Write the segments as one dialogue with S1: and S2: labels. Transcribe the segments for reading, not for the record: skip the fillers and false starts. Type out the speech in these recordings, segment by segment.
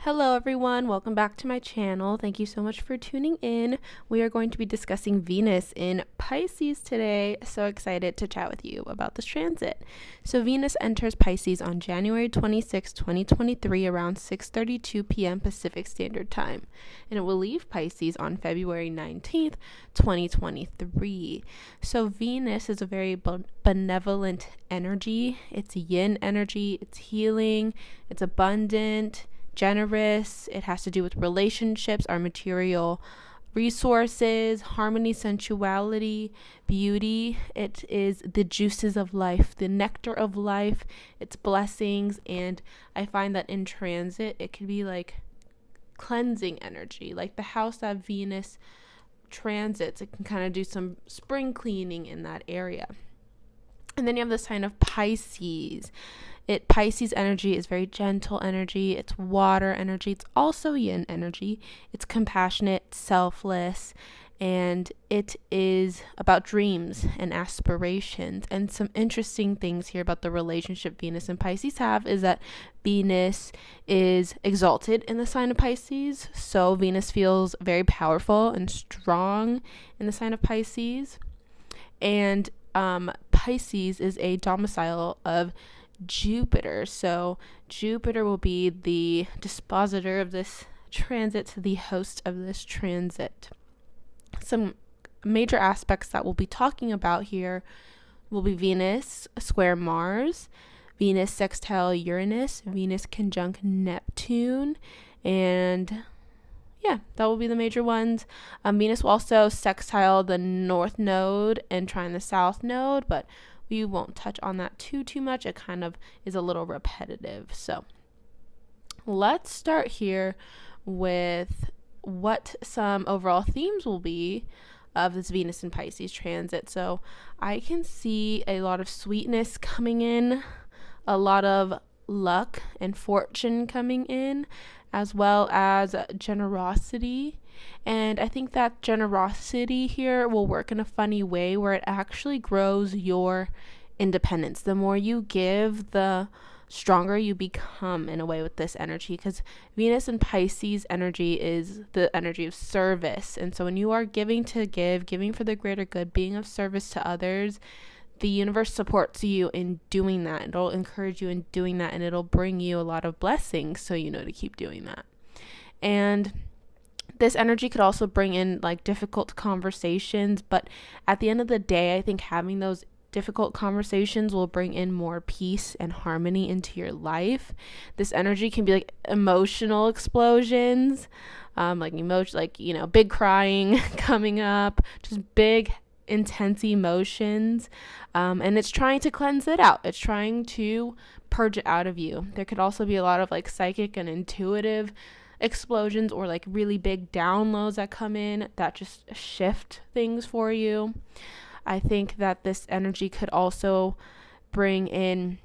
S1: Hello everyone, welcome back to my channel. Thank you so much for tuning in. We are going to be discussing Venus in Pisces today. So excited to chat with you about this transit. So Venus enters Pisces on January 26, 2023 around 6:32 p.m. Pacific Standard Time. And it will leave Pisces on February 19th, 2023. So Venus is a very benevolent energy. It's yin energy, it's healing, it's abundant, generous. It has to do with relationships, our material resources, harmony, sensuality, beauty. It is the juices of life, the nectar of life, it's blessings. And I find that in transit, it can be like cleansing energy, like the house that Venus transits. It can kind of do some spring cleaning in that area. And then you have the sign of Pisces. Pisces energy is very gentle energy. It's water energy. It's also yin energy. It's compassionate, selfless, and it is about dreams and aspirations. And some interesting things here about the relationship Venus and Pisces have is that Venus is exalted in the sign of Pisces. So Venus feels very powerful and strong in the sign of Pisces. And Pisces is a domicile of Jupiter. So Jupiter will be the dispositor of this transit, the host of this transit. Some major aspects that we'll be talking about here will be Venus square Mars, Venus sextile Uranus, Venus conjunct Neptune, and yeah, that will be the major ones. Venus will also sextile the north node and trine the south node, but we won't touch on that too much. It kind of is a little repetitive. So let's start here with what some overall themes will be of this Venus and Pisces transit. So I can see a lot of sweetness coming in, a lot of luck and fortune coming in, as well as generosity. And I think that generosity here will work in a funny way where it actually grows your independence. The more you give, the stronger you become in a way with this energy, because Venus and Pisces energy is the energy of service. And so when you are giving to give, giving for the greater good, being of service to others, the universe supports you in doing that. It'll encourage you in doing that, and it'll bring you a lot of blessings, so you know to keep doing that. And this energy could also bring in like difficult conversations, but at the end of the day, I think having those difficult conversations will bring in more peace and harmony into your life. This energy can be like emotional explosions, big crying coming up, just big intense emotions, and it's trying to cleanse it out. It's trying to purge it out of you. There could also be a lot of like psychic and intuitive explosions, or like really big downloads that come in that just shift things for you. I think that this energy could also bring in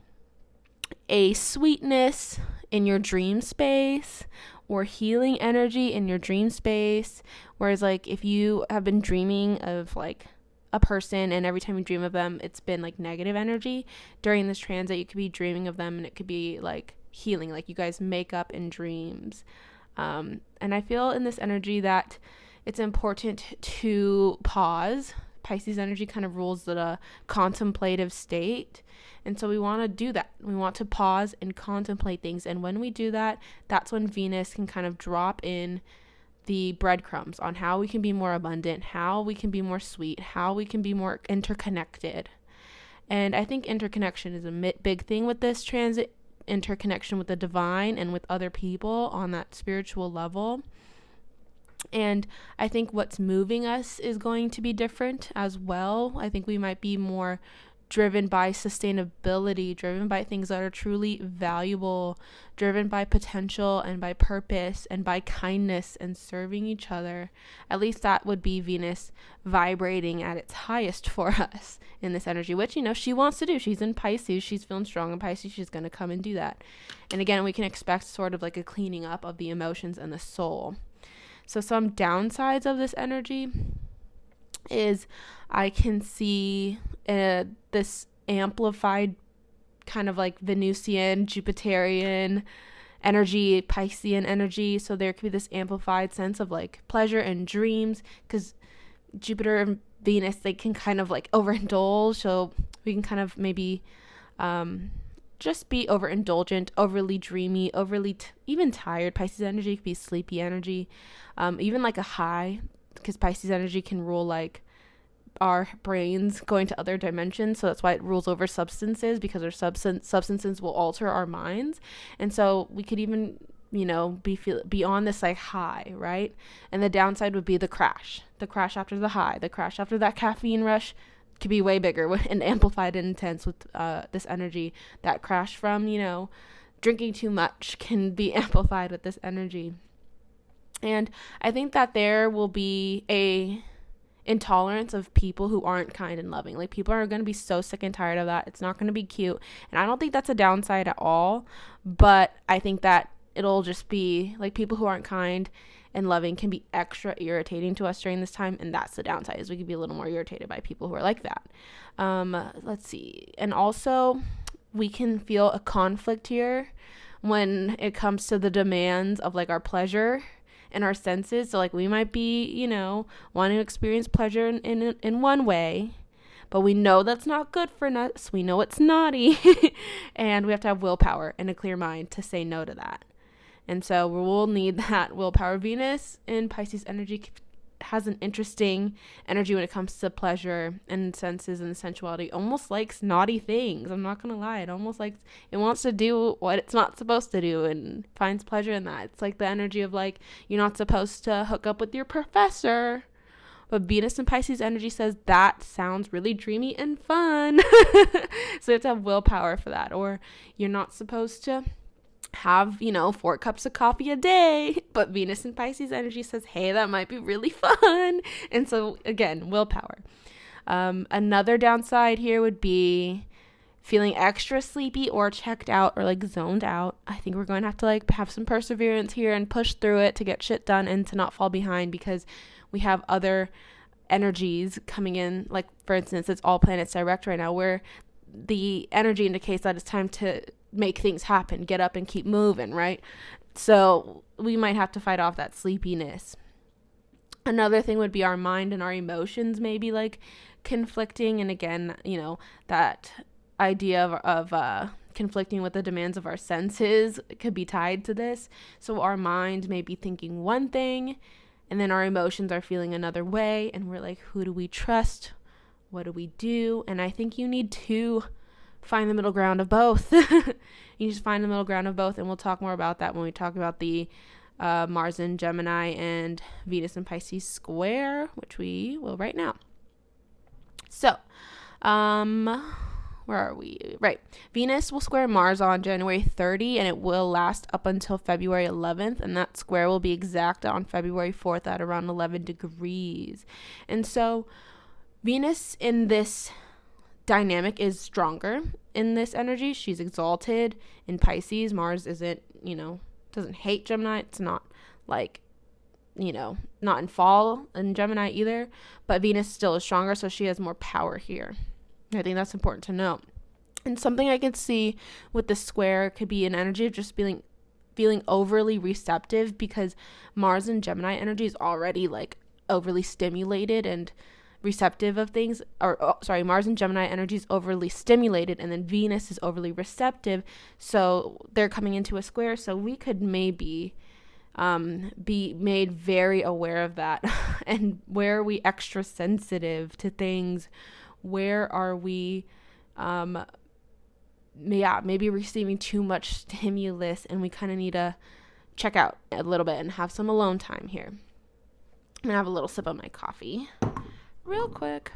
S1: a sweetness in your dream space, or healing energy in your dream space. Whereas like if you have been dreaming of like a person, and every time you dream of them it's been like negative energy, during this transit you could be dreaming of them and it could be like healing, like you guys make up in dreams. And I feel in this energy that it's important to pause. Pisces energy kind of rules the contemplative state, and so we want to do that. We want to pause and contemplate things, and when we do that, that's when Venus can kind of drop in the breadcrumbs on how we can be more abundant, how we can be more sweet, how we can be more interconnected. And I think interconnection is a big thing with this transit, interconnection with the divine and with other people on that spiritual level. And I think what's moving us is going to be different as well. I think we might be more driven by sustainability, driven by things that are truly valuable, driven by potential and by purpose and by kindness and serving each other. At least that would be Venus vibrating at its highest for us in this energy, which, you know, she wants to do. She's in Pisces. She's feeling strong in Pisces. She's going to come and do that. And again, we can expect sort of like a cleaning up of the emotions and the soul. So some downsides of this energy is I can see this amplified kind of like Venusian, Jupiterian energy, Piscean energy. So there could be this amplified sense of like pleasure and dreams, because Jupiter and Venus, they can kind of like overindulge. So we can kind of maybe just be overindulgent, overly dreamy, overly even tired. Pisces energy could be sleepy energy, even like a high, because Pisces energy can rule like our brains going to other dimensions. So that's why it rules over substances, because our substances will alter our minds. And so we could even, be on this like high, right? And the downside would be the crash after the high, the crash after that caffeine rush could be way bigger and amplified and intense with this energy. That crash from, drinking too much can be amplified with this energy. And I think that there will be a intolerance of people who aren't kind and loving. Like, people are going to be so sick and tired of that. It's not going to be cute. And I don't think that's a downside at all. But I think that it'll just be like people who aren't kind and loving can be extra irritating to us during this time. And that's the downside, is we could be a little more irritated by people who are like that. Let's see. And also, we can feel a conflict here when it comes to the demands of like our pleasure and our senses. So like we might be, wanting to experience pleasure in one way, but we know that's not good for us. We know it's naughty. And we have to have willpower and a clear mind to say no to that. And so we'll need that willpower. Venus in Pisces energy has an interesting energy when it comes to pleasure and senses and sensuality. Almost likes naughty things. I'm not going to lie. It almost likes, it wants to do what it's not supposed to do and finds pleasure in that. It's like the energy of like, you're not supposed to hook up with your professor. But Venus in Pisces energy says that sounds really dreamy and fun. So you have to have willpower for that. Or you're not supposed to have 4 cups of coffee a day, but Venus in Pisces energy says, hey, that might be really fun. And so again, willpower. Another downside here would be feeling extra sleepy or checked out or like zoned out. I think we're going to have to like have some perseverance here and push through it to get shit done and to not fall behind, because we have other energies coming in. Like, for instance, it's all planets direct right now, where the energy indicates that it's time to make things happen, get up and keep moving, right? So we might have to fight off that sleepiness. Another thing would be our mind and our emotions maybe like conflicting. And again, that idea of conflicting with the demands of our senses could be tied to this. So our mind may be thinking one thing, and then our emotions are feeling another way. And we're like, who do we trust? What do we do? And I think you need to find the middle ground of both. You just find the middle ground of both. And we'll talk more about that when we talk about the Mars in Gemini and Venus in Pisces square, which we will right now. So, where are we? Right. Venus will square Mars on January 30, and it will last up until February 11th. And that square will be exact on February 4th at around 11 degrees. And so Venus in this dynamic is stronger in this energy. She's exalted in Pisces. Mars isn't, doesn't hate Gemini. It's not like, not in fall in Gemini either, but Venus still is stronger. So she has more power here. I think that's important to know. And something I can see with the square could be an energy of just feeling overly receptive, because Mars in Gemini energy is already like overly stimulated and receptive of things, Mars and Gemini energy is overly stimulated, and then Venus is overly receptive. So they're coming into a square. So we could maybe be made very aware of that. And where are we extra sensitive to things? Where are we maybe receiving too much stimulus, and we kind of need to check out a little bit and have some alone time here. I'm gonna have a little sip of my coffee real quick.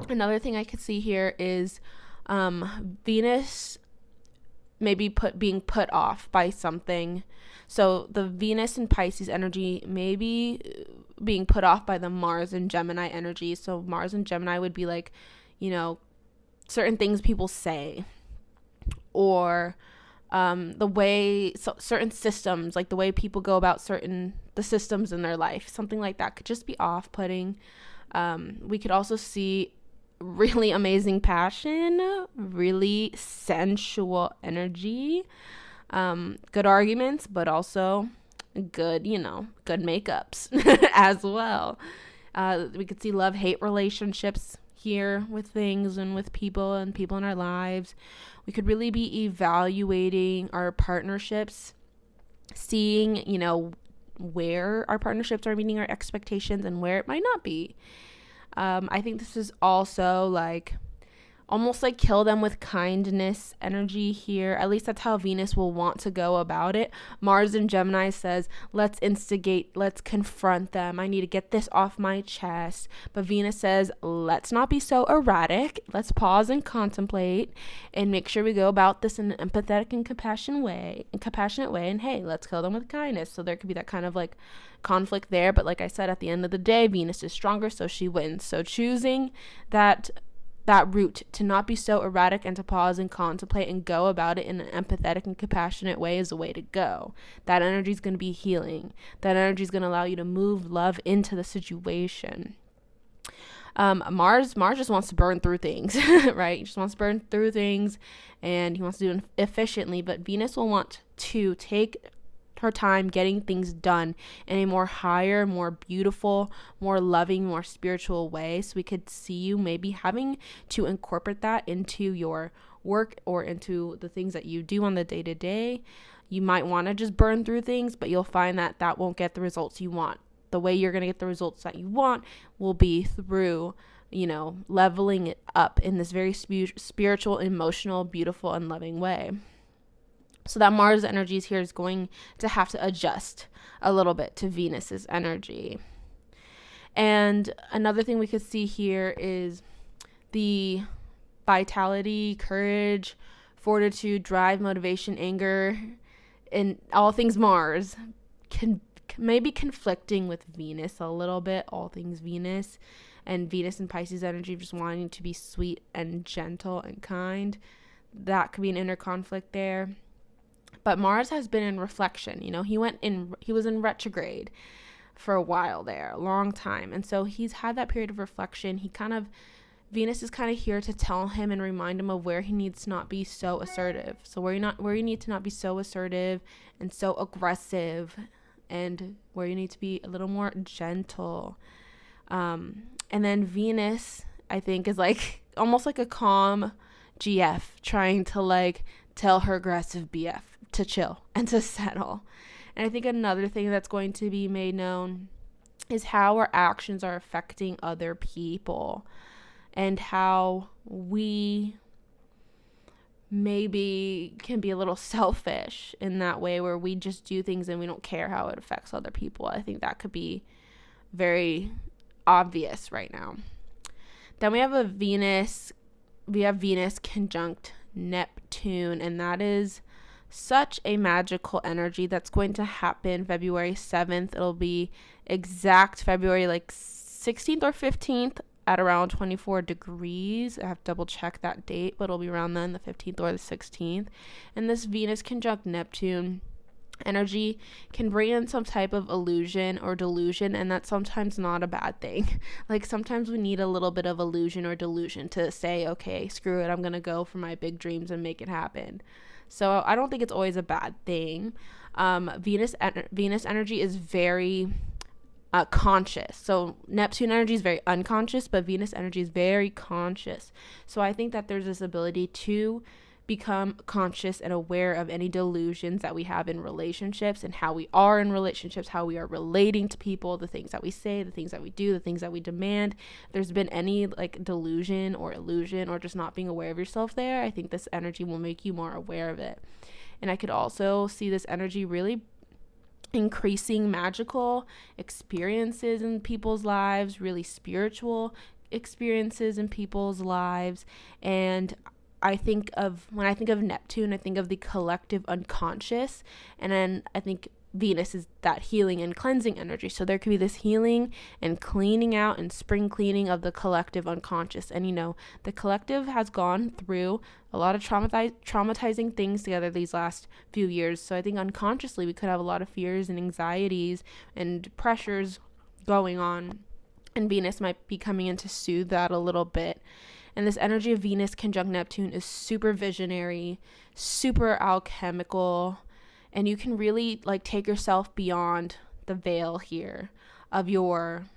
S1: Another thing I could see here is Venus maybe being put off by something. So the Venus and Pisces energy may be being put off by the Mars and Gemini energy. So Mars and Gemini would be like, certain things people say, or the way certain systems, like the way people go about the systems in their life, something like that could just be off-putting. We could also see really amazing passion, really sensual energy, good arguments, but also good, good makeups as well. We could see love-hate relationships here with things and with people and people in our lives. We could really be evaluating our partnerships, seeing, where our partnerships are meeting our expectations and where it might not be. I think this is also almost like kill them with kindness energy here. At least that's how Venus will want to go about it. Mars in Gemini says, let's instigate, let's confront them. I need to get this off my chest. But Venus says, let's not be so erratic. Let's pause and contemplate and make sure we go about this in an empathetic and compassionate way. And hey, let's kill them with kindness. So there could be that kind of conflict there. But like I said, at the end of the day, Venus is stronger, so she wins. So choosing that route to not be so erratic and to pause and contemplate and go about it in an empathetic and compassionate way is the way to go. That energy is going to be healing. That energy is going to allow you to move love into the situation. Mars just wants to burn through things, right? He just wants to burn through things, and he wants to do it efficiently. But Venus will want to take her time getting things done in a more higher, more beautiful, more loving, more spiritual way. So we could see you maybe having to incorporate that into your work or into the things that you do on the day-to-day. You might want to just burn through things, but you'll find that that won't get the results you want. The way you're going to get the results that you want will be through, leveling it up in this very spiritual, emotional, beautiful, and loving way. So that Mars energy here is going to have to adjust a little bit to Venus's energy. And another thing we could see here is the vitality, courage, fortitude, drive, motivation, anger, and all things Mars can maybe conflicting with Venus a little bit, all things Venus. And Venus and Pisces energy just wanting to be sweet and gentle and kind. That could be an inner conflict there. But Mars has been in reflection. He was in retrograde for a while there, a long time. And so he's had that period of reflection. Venus is kind of here to tell him and remind him of where he needs to not be so assertive. So where you need to not be so assertive and so aggressive, and where you need to be a little more gentle. And then Venus, I think, is almost like a calm GF trying to tell her aggressive BF to chill and to settle. And I think another thing that's going to be made known is how our actions are affecting other people, and how we maybe can be a little selfish in that way, where we just do things and we don't care how it affects other people. I think that could be very obvious right now. Then we have Venus conjunct Neptune, and that is such a magical energy that's going to happen February 7th. It'll be exact February 16th or 15th at around 24 degrees. I have to double check that date, but it'll be around then, the 15th or the 16th. And this Venus conjunct Neptune energy can bring in some type of illusion or delusion, and that's sometimes not a bad thing. Sometimes we need a little bit of illusion or delusion to say, okay, screw it, I'm gonna go for my big dreams and make it happen. So I don't think it's always a bad thing. Venus energy is very conscious. So Neptune energy is very unconscious, but Venus energy is very conscious. So I think that there's this ability to become conscious and aware of any delusions that we have in relationships, and how we are in relationships, how we are relating to people, the things that we say, the things that we do, the things that we demand. If there's been any delusion or illusion or just not being aware of yourself there, I think this energy will make you more aware of it. And I could also see this energy really increasing magical experiences in people's lives, really spiritual experiences in people's lives. And when I think of Neptune, I think of the collective unconscious, and then I think Venus is that healing and cleansing energy. So there could be this healing and cleaning out and spring cleaning of the collective unconscious. And the collective has gone through a lot of traumatizing things together these last few years. So I think unconsciously we could have a lot of fears and anxieties and pressures going on And Venus might be coming in to soothe that a little bit. And this energy of Venus conjunct Neptune is super visionary, super alchemical, and you can really like take yourself beyond the veil here of your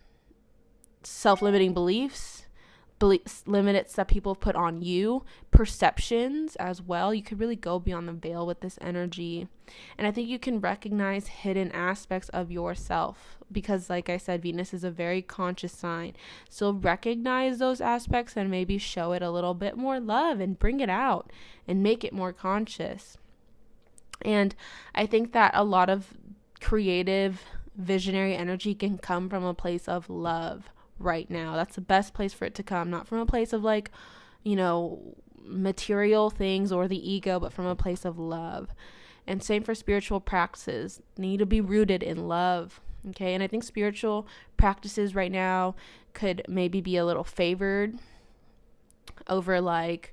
S1: self-limiting beliefs, limits that people put on you, perceptions as well. You could really go beyond the veil with this energy. And I think you can recognize hidden aspects of yourself because, like I said, Venus is a very conscious sign. So recognize those aspects and maybe show it a little bit more love and bring it out and make it more conscious. And I think that a lot of creative, visionary energy can come from a place of love right now. That's the best place for it to come, not from a place of like, material things or the ego, but from a place of love. And same for spiritual practices. They need to be rooted in love. Okay. And I think spiritual practices right now could maybe be a little favored over like,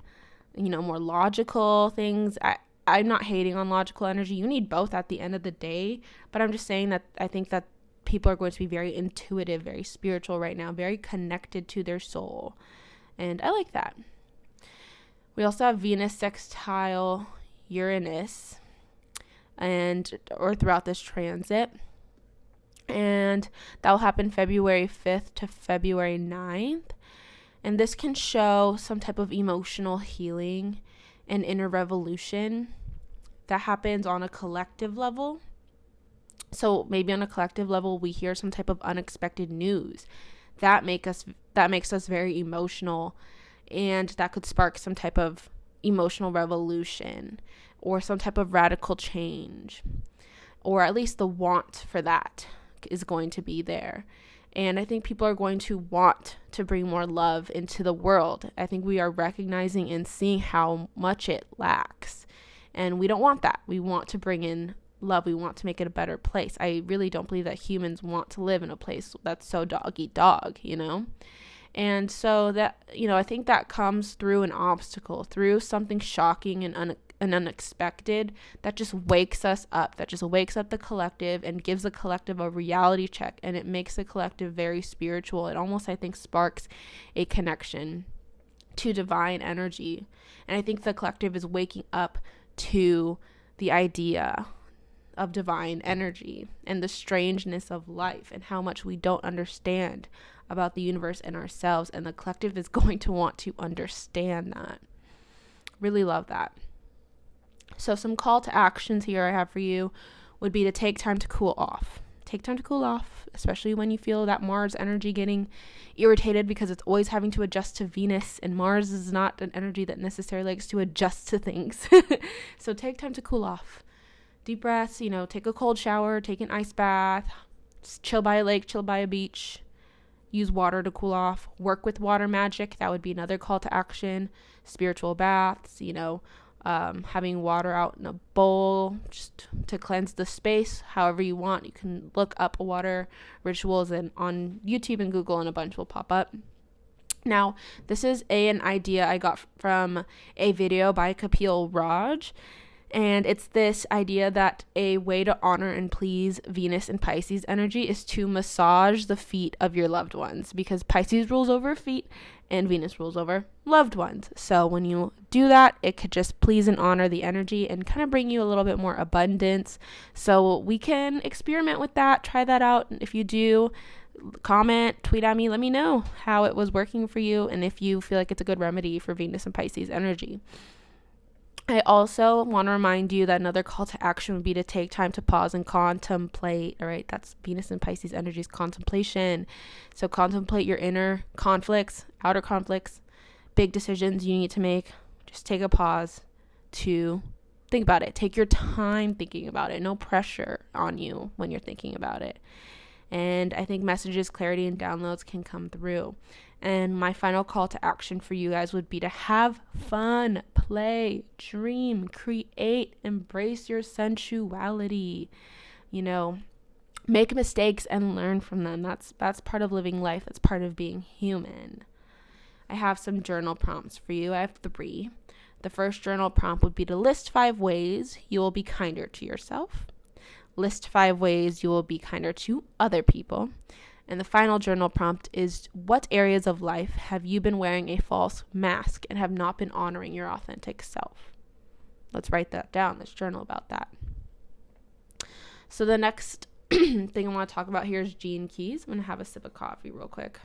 S1: more logical things. I'm not hating on logical energy. You need both at the end of the day, but I'm just saying that I think that people are going to be very intuitive, very spiritual right now, very connected to their soul. And I like that. We also have Venus sextile Uranus or throughout this transit. And that will happen February 5th to February 9th. And this can show some type of emotional healing and inner revolution that happens on a collective level. So maybe on a collective level, we hear some type of unexpected news that makes us very emotional, and that could spark some type of emotional revolution or some type of radical change, or at least the want for that is going to be there. And I think people are going to want to bring more love into the world. I think we are recognizing and seeing how much it lacks. And we don't want that. We want to bring in love. We want to make it a better place. I really don't believe that humans want to live in a place that's so dog eat dog, And so that, I think that comes through an obstacle, through something shocking and unexpected that just wakes us up, that just wakes up the collective and gives the collective a reality check, and it makes the collective very spiritual. It almost, I think, sparks a connection to divine energy. And I think the collective is waking up to the idea of divine energy and the strangeness of life and how much we don't understand about the universe and ourselves, and the collective is going to want to understand that. Really love that. So some call to actions here I have for you would be to take time to cool off. Take time to cool off, especially when you feel that Mars energy getting irritated because it's always having to adjust to Venus, and Mars is not an energy that necessarily likes to adjust to things. So take time to cool off. Deep breaths, take a cold shower, take an ice bath, just chill by a lake, chill by a beach, use water to cool off, work with water magic. That would be another call to action. Spiritual baths, having water out in a bowl just to cleanse the space however you want. You can look up water rituals on YouTube and Google, and a bunch will pop up. Now, this is an idea I got from a video by Kapil Raj. And it's this idea that a way to honor and please Venus and Pisces energy is to massage the feet of your loved ones, because Pisces rules over feet and Venus rules over loved ones. So when you do that, it could just please and honor the energy and kind of bring you a little bit more abundance. So we can experiment with that, try that out. And if you do, comment, tweet at me, let me know how it was working for you and if you feel like it's a good remedy for Venus and Pisces energy. I also want to remind you that another call to action would be to take time to pause and contemplate. All right, that's Venus and Pisces energy's contemplation. So contemplate your inner conflicts, outer conflicts, big decisions you need to make. Just take a pause to think about it. Take your time thinking about it. No pressure on you when you're thinking about it. And I think messages, clarity, and downloads can come through. And my final call to action for you guys would be to have fun, play, dream, create, embrace your sensuality. Make mistakes and learn from them. That's part of living life. That's part of being human. I have some journal prompts for you. I have 3. The first journal prompt would be to list 5 ways you will be kinder to yourself. List 5 ways you will be kinder to other people. And the final journal prompt is, what areas of life have you been wearing a false mask and have not been honoring your authentic self? Let's write that down. Let's journal about that. So the next thing I want to talk about here is gene keys. I'm going to have a sip of coffee real quick.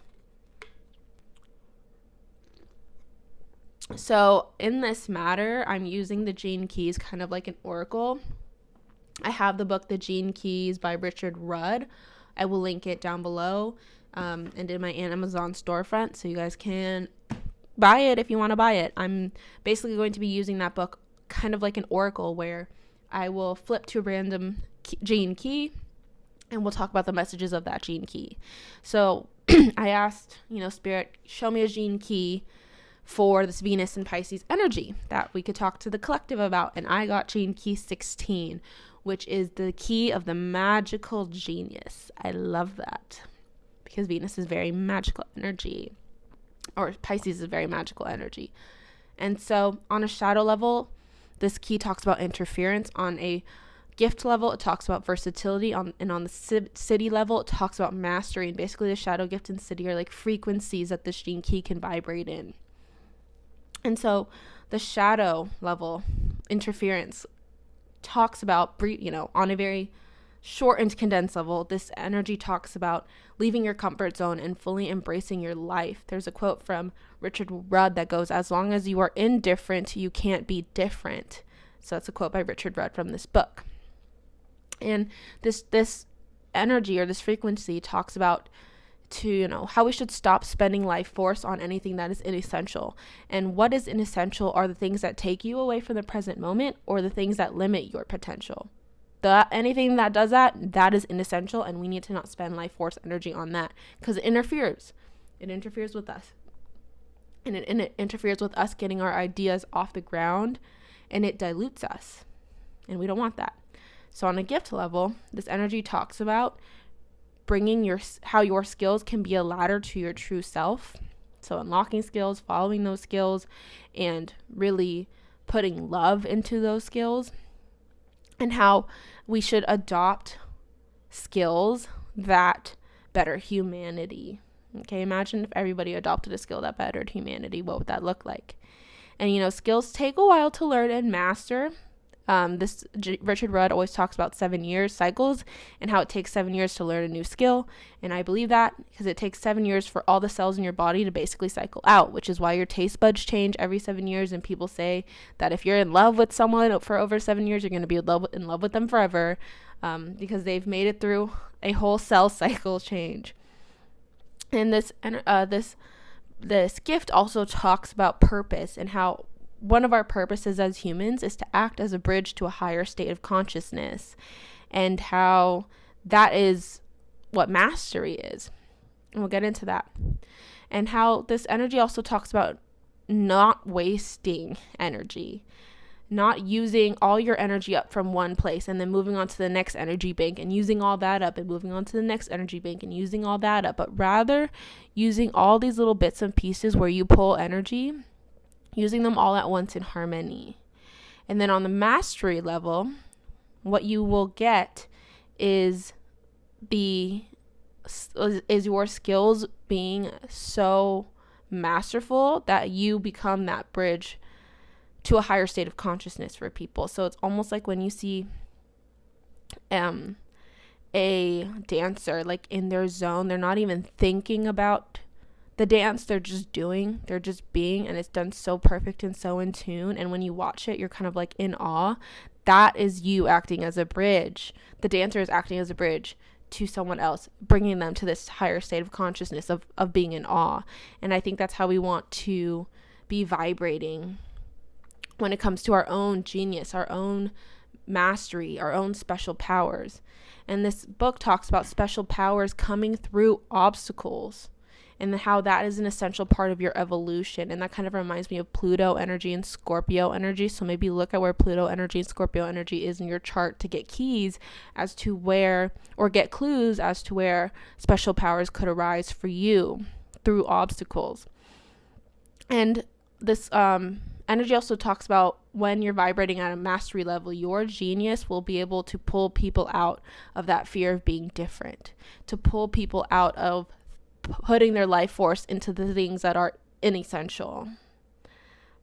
S1: So in this matter, I'm using the gene keys kind of like an oracle. I have the book, The Gene Keys by Richard Rudd. I will link it down below and in my Amazon storefront, so you guys can buy it if you want to buy it. I'm basically going to be using that book kind of like an oracle, where I will flip to a random gene key and we'll talk about the messages of that gene key. So I asked, Spirit, show me a gene key for this Venus and Pisces energy that we could talk to the collective about. And I got gene key 16, which is the key of the magical genius. I love that because Venus is very magical energy, or Pisces is very magical energy. And so on a shadow level, this key talks about interference. On a gift level, it talks about versatility. And on the city level, it talks about mastery. And basically the shadow, gift, and city are like frequencies that this gene key can vibrate in. And so the shadow level, interference, talks about, on a very short and condensed level, this energy talks about leaving your comfort zone and fully embracing your life. There's a quote from Richard Rudd that goes, as long as you are indifferent, you can't be different. So that's a quote by Richard Rudd from this book. And this energy, or this frequency, talks about how we should stop spending life force on anything that is inessential. And what is inessential are the things that take you away from the present moment, or the things that limit your potential. Anything that does that is inessential, and we need to not spend life force energy on that, because it interferes with us, and it interferes with us getting our ideas off the ground, and it dilutes us, and we don't want that. So on a gift level, this energy talks about bringing how your skills can be a ladder to your true self. So unlocking skills, following those skills, and really putting love into those skills, and how we should adopt skills that better humanity. Okay, imagine if everybody adopted a skill that bettered humanity. What would that look like? And skills take a while to learn and master. Richard Rudd always talks about 7 years cycles, and how it takes 7 years to learn a new skill. And I believe that, because it takes 7 years for all the cells in your body to basically cycle out, which is why your taste buds change every 7 years. And people say that if you're in love with someone for over 7 years, you're going to be in love with them forever, because they've made it through a whole cell cycle change. And this gift also talks about purpose, and how one of our purposes as humans is to act as a bridge to a higher state of consciousness, and how that is what mastery is. And we'll get into that. And how this energy also talks about not wasting energy, not using all your energy up from one place and then moving on to the next energy bank and using all that up and moving on to the next energy bank and using all that up, but rather using all these little bits and pieces where you pull energy, using them all at once in harmony. And then on the mastery level, what you will get is your skills being so masterful that you become that bridge to a higher state of consciousness for people. So it's almost like when you see a dancer like in their zone, they're not even thinking about the dance, they're just being, and it's done so perfect and so in tune. And when you watch it, you're kind of like in awe. That is you acting as a bridge. The dancer is acting as a bridge to someone else, bringing them to this higher state of consciousness of being in awe. And I think that's how we want to be vibrating when it comes to our own genius, our own mastery, our own special powers. And this book talks about special powers coming through obstacles, and how that is an essential part of your evolution. And that kind of reminds me of Pluto energy and Scorpio energy. So maybe look at where Pluto energy and Scorpio energy is in your chart to get keys as to where, or get clues as to where special powers could arise for you through obstacles. And this energy also talks about when you're vibrating at a mastery level, your genius will be able to pull people out of that fear of being different, to pull people out of putting their life force into the things that are inessential.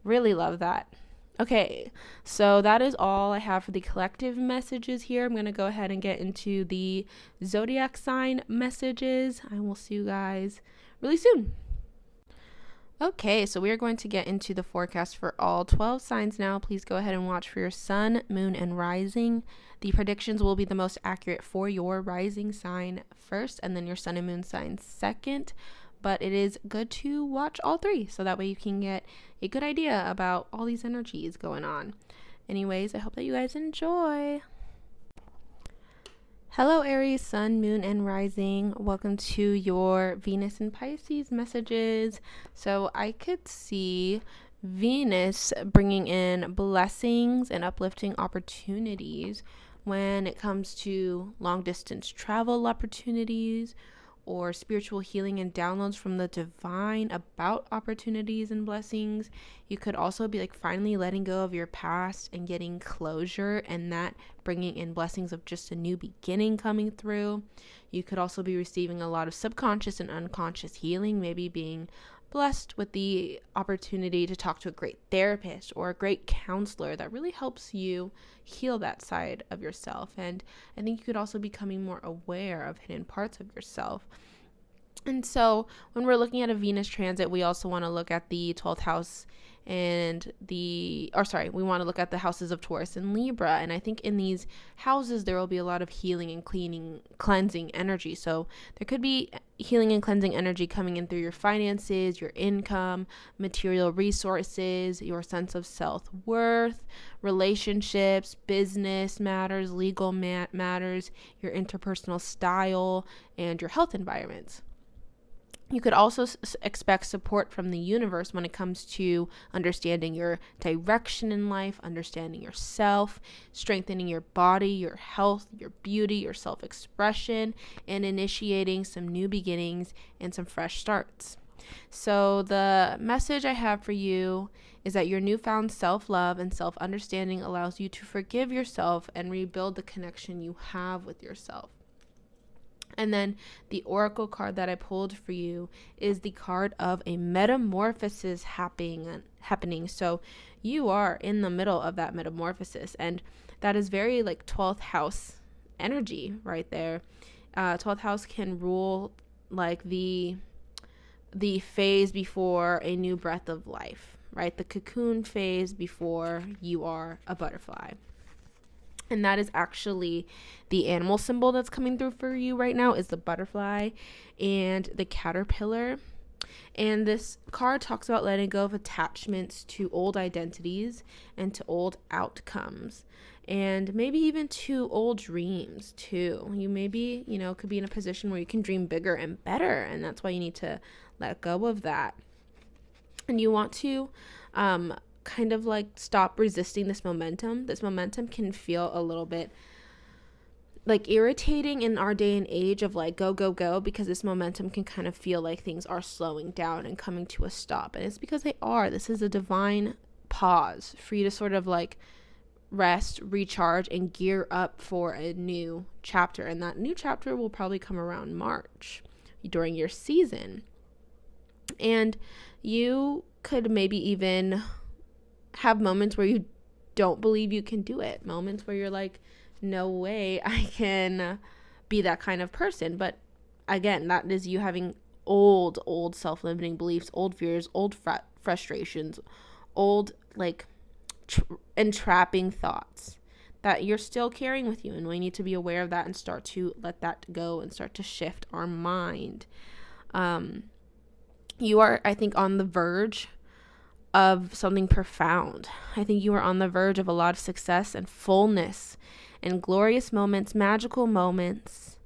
S1: Really love that. Okay, so that is all I have for the collective messages here. I'm going to go ahead and get into the zodiac sign messages. I will see you guys really soon. Okay, so we are going to get into the forecast for all 12 signs now. Please go ahead and watch for your sun, moon, and rising. The predictions will be the most accurate for your rising sign first, and then your sun and moon sign second. But it is good to watch all three, so that way you can get a good idea about all these energies going on. Anyways, I hope that you guys enjoy. Hello Aries, sun, moon, and rising. Welcome to your Venus and Pisces messages. So I could see Venus bringing in blessings and uplifting opportunities when it comes to long distance travel opportunities or spiritual healing and downloads from the divine about opportunities and blessings. You could also be like finally letting go of your past and getting closure, and that bringing in blessings of just a new beginning coming through. You could also be receiving a lot of subconscious and unconscious healing, maybe being blessed with the opportunity to talk to a great therapist or a great counselor that really helps you heal that side of yourself. And I think you could also be becoming more aware of hidden parts of yourself. And so when we're looking at a Venus transit, we also want to look at the 12th house and we want to look at the houses of Taurus and Libra. And I think in these houses, there will be a lot of healing and cleansing energy. So there could be healing and cleansing energy coming in through your finances, your income, material resources, your sense of self-worth, relationships, business matters, legal matters, your interpersonal style, and your health environments. You could also expect support from the universe when it comes to understanding your direction in life, understanding yourself, strengthening your body, your health, your beauty, your self-expression, and initiating some new beginnings and some fresh starts. So the message I have for you is that your newfound self-love and self-understanding allows you to forgive yourself and rebuild the connection you have with yourself. And then the oracle card that I pulled for you is the card of a metamorphosis happening. So you are in the middle of that metamorphosis, and that is very like 12th house energy right there. 12th house can rule like the phase before a new breath of life, right? The cocoon phase before you are a butterfly. And that is actually the animal symbol that's coming through for you right now is the butterfly and the caterpillar. And this card talks about letting go of attachments to old identities and to old outcomes, and maybe even to old dreams too. You maybe, could be in a position where you can dream bigger and better, and that's why you need to let go of that. And you want to kind of like stop resisting this momentum. This momentum can feel a little bit like irritating in our day and age of like go, go, go, because this momentum can kind of feel like things are slowing down and coming to a stop. And it's because they are. This is a divine pause for you to sort of like rest, recharge, and gear up for a new chapter. And that new chapter will probably come around March during your season. And you could maybe even have moments where you don't believe you can do it. Moments where you're like, no way I can be that kind of person. But again, that is you having old self-limiting beliefs, old fears, old frustrations, old like entrapping thoughts that you're still carrying with you. And we need to be aware of that and start to let that go and start to shift our mind. You are, I think, on the verge of something profound. I think you are on the verge of a lot of success and fullness and glorious moments, magical moments,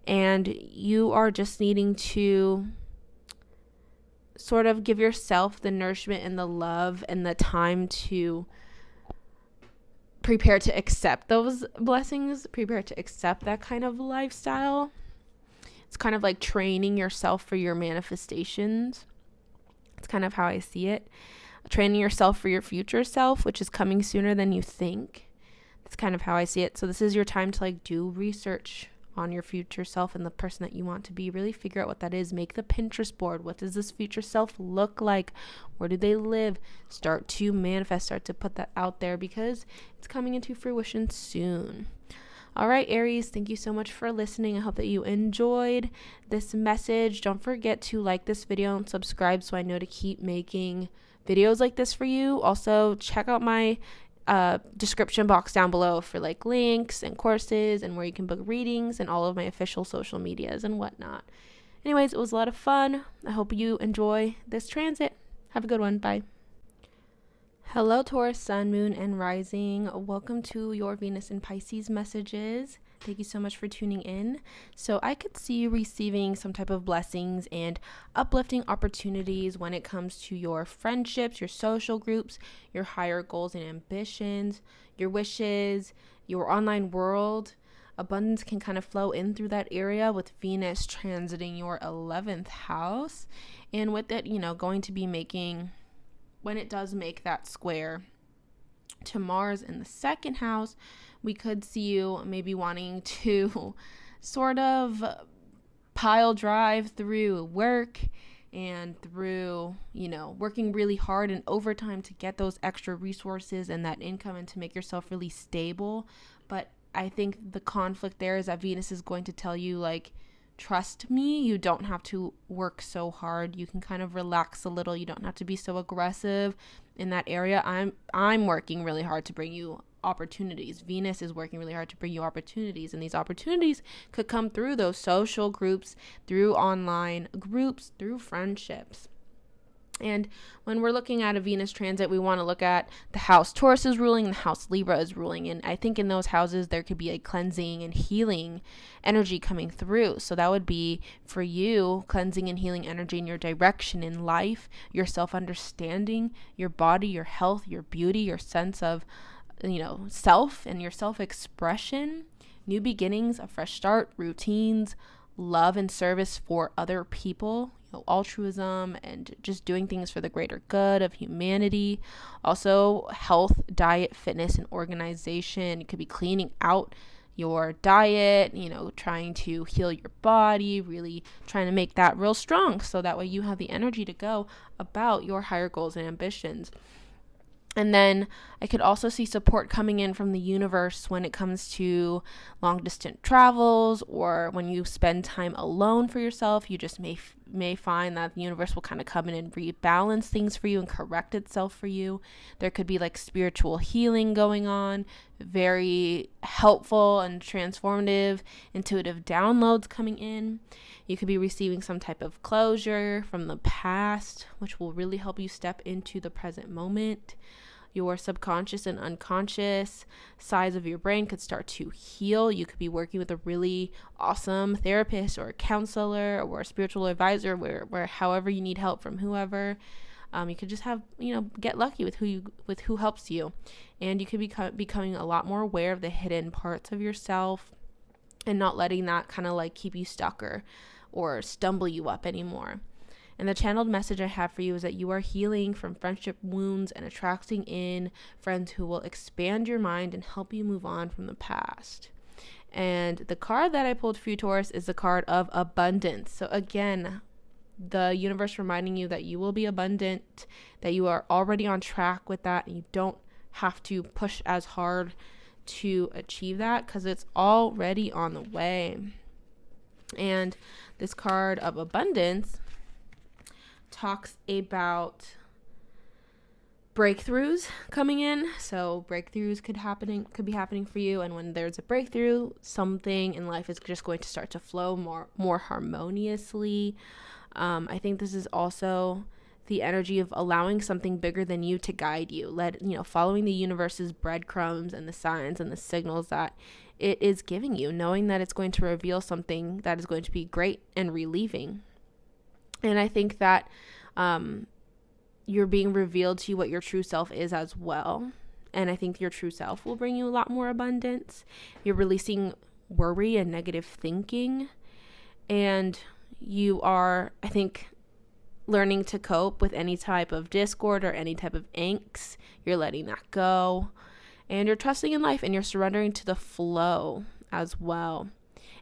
S1: and you are just needing to sort of give yourself the nourishment and the love and the time to prepare to accept those blessings, prepare to accept that kind of lifestyle. It's kind of like training yourself for your manifestations. It's kind of how I see it. training yourself for your future self, which is coming sooner than you think. That's kind of how I see it. So this is your time to like do research on your future self and the person that you want to be. Really figure out what that is. Make the Pinterest board. What does this future self look like? Where do they live? Start to manifest, start to put that out there because it's coming into fruition soon. All right, Aries, thank you so much for listening. I hope that you enjoyed this message. Don't forget to like this video and subscribe so I know to keep making videos like this for you. Also, check out my description box down below for like links and courses and where you can book readings and all of my official social medias and whatnot. Anyways, it was a lot of fun. I hope you enjoy this transit. Have a good one. Bye. Hello, Taurus, Sun, Moon, and Rising. Welcome to your Venus and Pisces messages. Thank you so much for tuning in. So I could see you receiving some type of blessings and uplifting opportunities when it comes to your friendships, your social groups, your higher goals and ambitions, your wishes, your online world. Abundance can kind of flow in through that area with Venus transiting your 11th house. And with it, going to be making, when it does make that square to Mars in the 2nd house, we could see you maybe wanting to sort of pile drive through work and through, working really hard and overtime to get those extra resources and that income and to make yourself really stable. But I think the conflict there is that Venus is going to tell you, like, trust me, you don't have to work so hard. You can kind of relax a little. You don't have to be so aggressive in that area. I'm working really hard to bring you opportunities. Venus is working really hard to bring you opportunities, and these opportunities could come through those social groups, through online groups, through friendships. And when we're looking at a Venus transit, we want to look at the house Taurus is ruling and the house Libra is ruling. And I think in those houses, there could be a cleansing and healing energy coming through. So that would be for you, cleansing and healing energy in your direction in life, your self-understanding, your body, your health, your beauty, your sense of, self and your self-expression, new beginnings, a fresh start, routines, love and service for other people, altruism and just doing things for the greater good of humanity. Also, health, diet, fitness, and organization. It could be cleaning out your diet, trying to heal your body, really trying to make that real strong so that way you have the energy to go about your higher goals and ambitions. And then I could also see support coming in from the universe when it comes to long distance travels, or when you spend time alone for yourself. You just may find that the universe will kind of come in and rebalance things for you and correct itself for you. There could be like spiritual healing going on, very helpful and transformative, intuitive downloads coming in. You could be receiving some type of closure from the past, which will really help you step into the present moment. Your subconscious and unconscious sides of your brain could start to heal. You could be working with a really awesome therapist or a counselor or a spiritual advisor where however you need help from whoever. You could just have, get lucky with who helps you. And you could be becoming a lot more aware of the hidden parts of yourself and not letting that kind of like keep you stuck or stumble you up anymore. And the channeled message I have for you is that you are healing from friendship wounds and attracting in friends who will expand your mind and help you move on from the past. And the card that I pulled for you, Taurus, is the card of abundance. So again, the universe reminding you that you will be abundant, that you are already on track with that, and you don't have to push as hard to achieve that because it's already on the way. And this card of abundance talks about breakthroughs coming in. So breakthroughs could be happening for you, and when there's a breakthrough, something in life is just going to start to flow more harmoniously. I think this is also the energy of allowing something bigger than you to guide you, following the universe's breadcrumbs and the signs and the signals that it is giving you, knowing that it's going to reveal something that is going to be great and relieving. And I think that you're being revealed to you what your true self is as well. And I think your true self will bring you a lot more abundance. You're releasing worry and negative thinking. And you are, I think, learning to cope with any type of discord or any type of angst. You're letting that go. And you're trusting in life, and you're surrendering to the flow as well.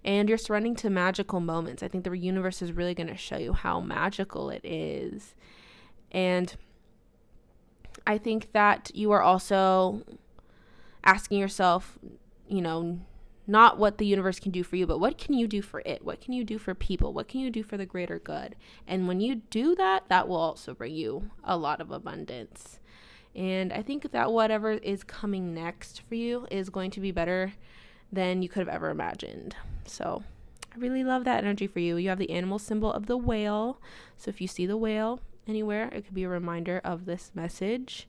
S1: And you're surrendering to magical moments. I think the universe is really going to show you how magical it is. And I think that you are also asking yourself, not what the universe can do for you, but what can you do for it? What can you do for people? What can you do for the greater good? And when you do that, that will also bring you a lot of abundance. And I think that whatever is coming next for you is going to be better than you could have ever imagined. So I really love that energy for you. You have the animal symbol of the whale. So if you see the whale anywhere, it could be a reminder of this message.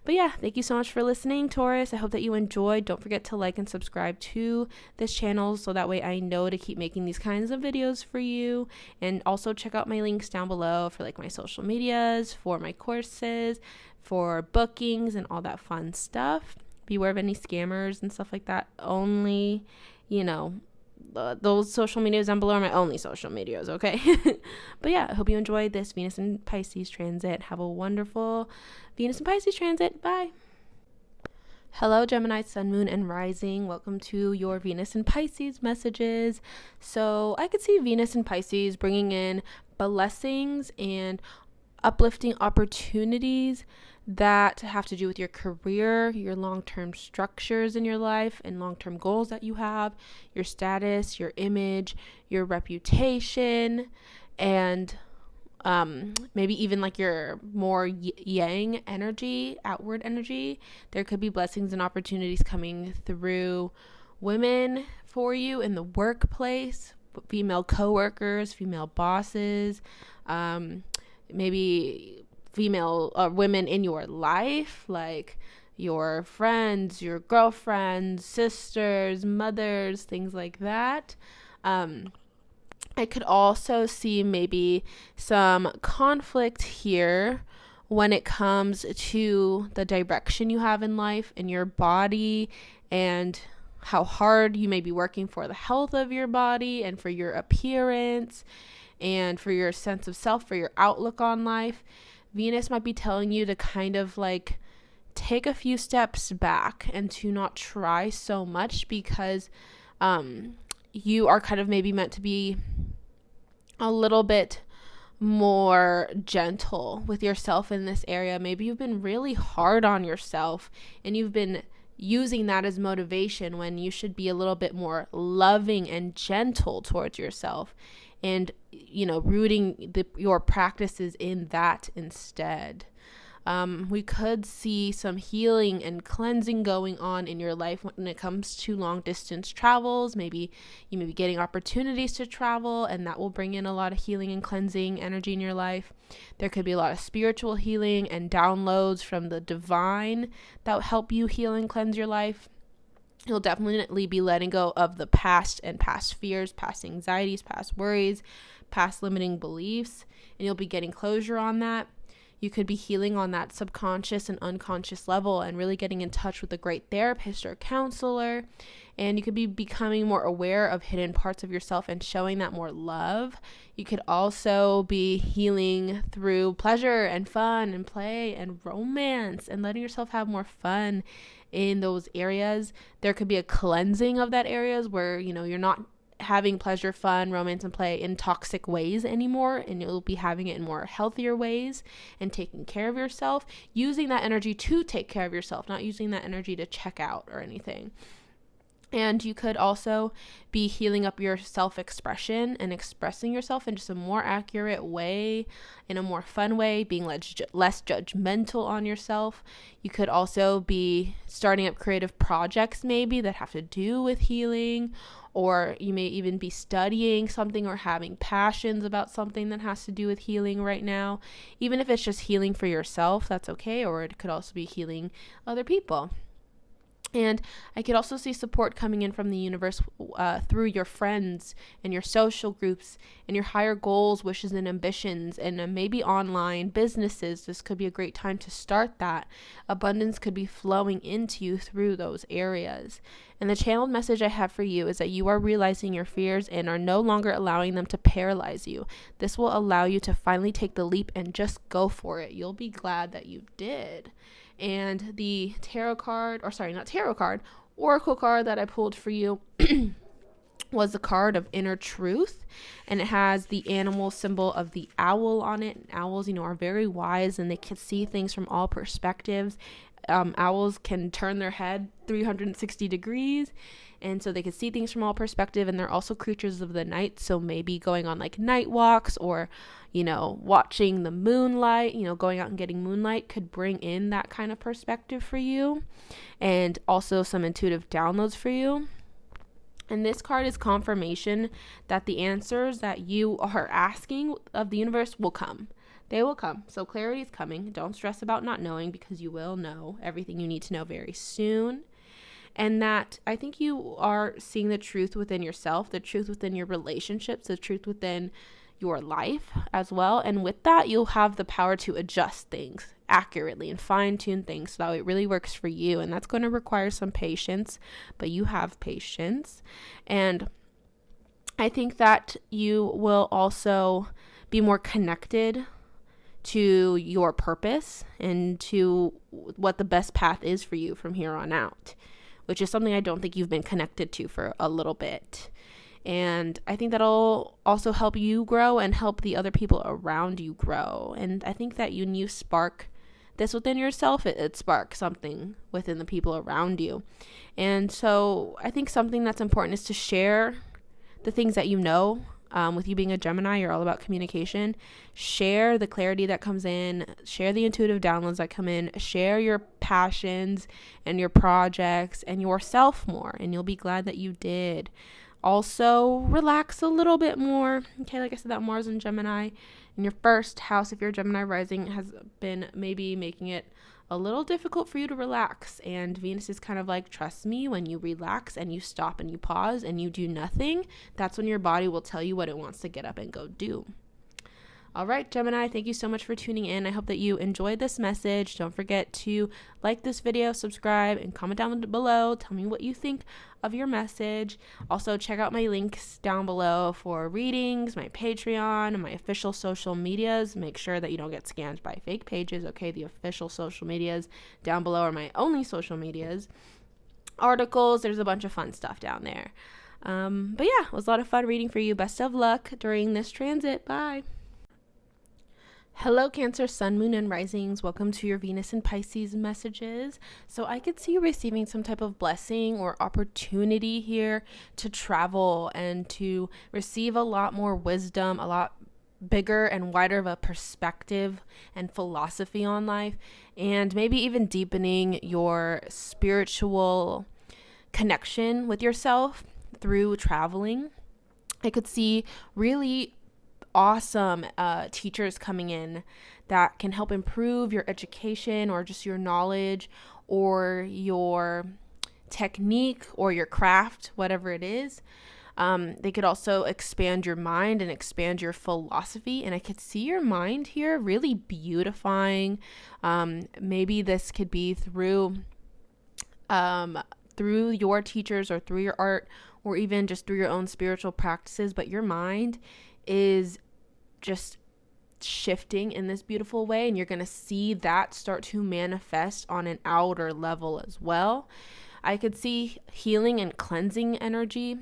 S1: But yeah, thank you so much for listening, Taurus. I hope that you enjoyed. Don't forget to like and subscribe to this channel so that way I know to keep making these kinds of videos for you. And also check out my links down below for like my social medias, for my courses, for bookings and all that fun stuff. Beware of any scammers and stuff like that. Only, those social medias down below are my only social medias, okay? But yeah, I hope you enjoyed this Venus and Pisces transit. Have a wonderful Venus and Pisces transit. Bye. Hello, Gemini, Sun, Moon, and Rising. Welcome to your Venus and Pisces messages. So I could see Venus and Pisces bringing in blessings and uplifting opportunities that have to do with your career, your long-term structures in your life and long-term goals that you have, your status, your image, your reputation, and maybe even like your more yang energy, outward energy. There could be blessings and opportunities coming through women for you in the workplace, female coworkers, female bosses, maybe female women in your life, like your friends, your girlfriends, sisters, mothers, things like that. I could also see maybe some conflict here when it comes to the direction you have in life and your body, and how hard you may be working for the health of your body and for your appearance and for your sense of self, for your outlook on life. Venus might be telling you to kind of like take a few steps back and to not try so much, because you are kind of maybe meant to be a little bit more gentle with yourself in this area. Maybe you've been really hard on yourself and you've been using that as motivation when you should be a little bit more loving and gentle towards yourself, and rooting your practices in that instead. We could see some healing and cleansing going on in your life when it comes to long distance travels. Maybe you may be getting opportunities to travel, and that will bring in a lot of healing and cleansing energy in your life. There could be a lot of spiritual healing and downloads from the divine that will help you heal and cleanse your life. You'll definitely be letting go of the past and past fears, past anxieties, past worries, past limiting beliefs, and you'll be getting closure on that. You could be healing on that subconscious and unconscious level and really getting in touch with a great therapist or counselor. And you could be becoming more aware of hidden parts of yourself and showing that more love. You could also be healing through pleasure and fun and play and romance and letting yourself have more fun in those areas. There could be a cleansing of that areas where, you're not having pleasure, fun, romance, and play in toxic ways anymore, and you'll be having it in more healthier ways and taking care of yourself, using that energy to take care of yourself, not using that energy to check out or anything. And you could also be healing up your self-expression and expressing yourself in just a more accurate way, in a more fun way, being less judgmental on yourself. You could also be starting up creative projects maybe that have to do with healing, or you may even be studying something or having passions about something that has to do with healing right now. Even if it's just healing for yourself, that's okay, or it could also be healing other people. And I could also see support coming in from the universe through your friends and your social groups and your higher goals, wishes, and ambitions, and maybe online businesses. This could be a great time to start that. Abundance could be flowing into you through those areas. And the channeled message I have for you is that you are realizing your fears and are no longer allowing them to paralyze you. This will allow you to finally take the leap and just go for it. You'll be glad that you did. And the oracle card that I pulled for you was the card of inner truth, and it has the animal symbol of the owl on it. And owls, are very wise, and they can see things from all perspectives. Owls can turn their head 360 degrees, and so they can see things from all perspective, and they're also creatures of the night. So maybe going on like night walks, or watching the moonlight, going out and getting moonlight could bring in that kind of perspective for you, and also some intuitive downloads for you. And this card is confirmation that the answers that you are asking of the universe will come. They will come. So clarity is coming. Don't stress about not knowing, because you will know everything you need to know very soon. And that I think you are seeing the truth within yourself, the truth within your relationships, the truth within your life as well. And with that, you'll have the power to adjust things accurately and fine-tune things so that it really works for you. And that's going to require some patience, but you have patience. And I think that you will also be more connected to your purpose and to what the best path is for you from here on out, which is something I don't think you've been connected to for a little bit. And I think that'll also help you grow and help the other people around you grow. And I think that when you spark this within yourself, it sparks something within the people around you. And so I think something that's important is to share the things that you know. With you being a Gemini, you're all about communication. Share the clarity that comes in. Share the intuitive downloads that come in. Share your passions and your projects and yourself more, and you'll be glad that you did. Also, relax a little bit more. Okay, like I said, that Mars in Gemini in your first house, if you're Gemini rising, has been maybe making it a little difficult for you to relax. And Venus is kind of like, trust me, when you relax and you stop and you pause and you do nothing, that's when your body will tell you what it wants to get up and go do. All right, Gemini, thank you so much for tuning in. I hope that you enjoyed this message. Don't forget to like this video, subscribe, and comment down below. Tell me what you think of your message. Also, check out my links down below for readings, my Patreon, and my official social medias. Make sure that you don't get scammed by fake pages, okay? The official social medias down below are my only social medias. Articles, there's a bunch of fun stuff down there. But yeah, it was a lot of fun reading for you. Best of luck during this transit. Bye. Hello, Cancer, Sun, Moon, and Risings. Welcome to your Venus and Pisces messages. So I could see you receiving some type of blessing or opportunity here to travel and to receive a lot more wisdom, a lot bigger and wider of a perspective and philosophy on life, and maybe even deepening your spiritual connection with yourself through traveling. I could see really awesome teachers coming in that can help improve your education or just your knowledge or your technique or your craft, whatever it is. They could also expand your mind and expand your philosophy. And I could see your mind here really beautifying. Maybe this could be through your teachers or through your art or even just through your own spiritual practices. But your mind is just shifting in this beautiful way, and you're going to see that start to manifest on an outer level as well. I could see healing and cleansing energy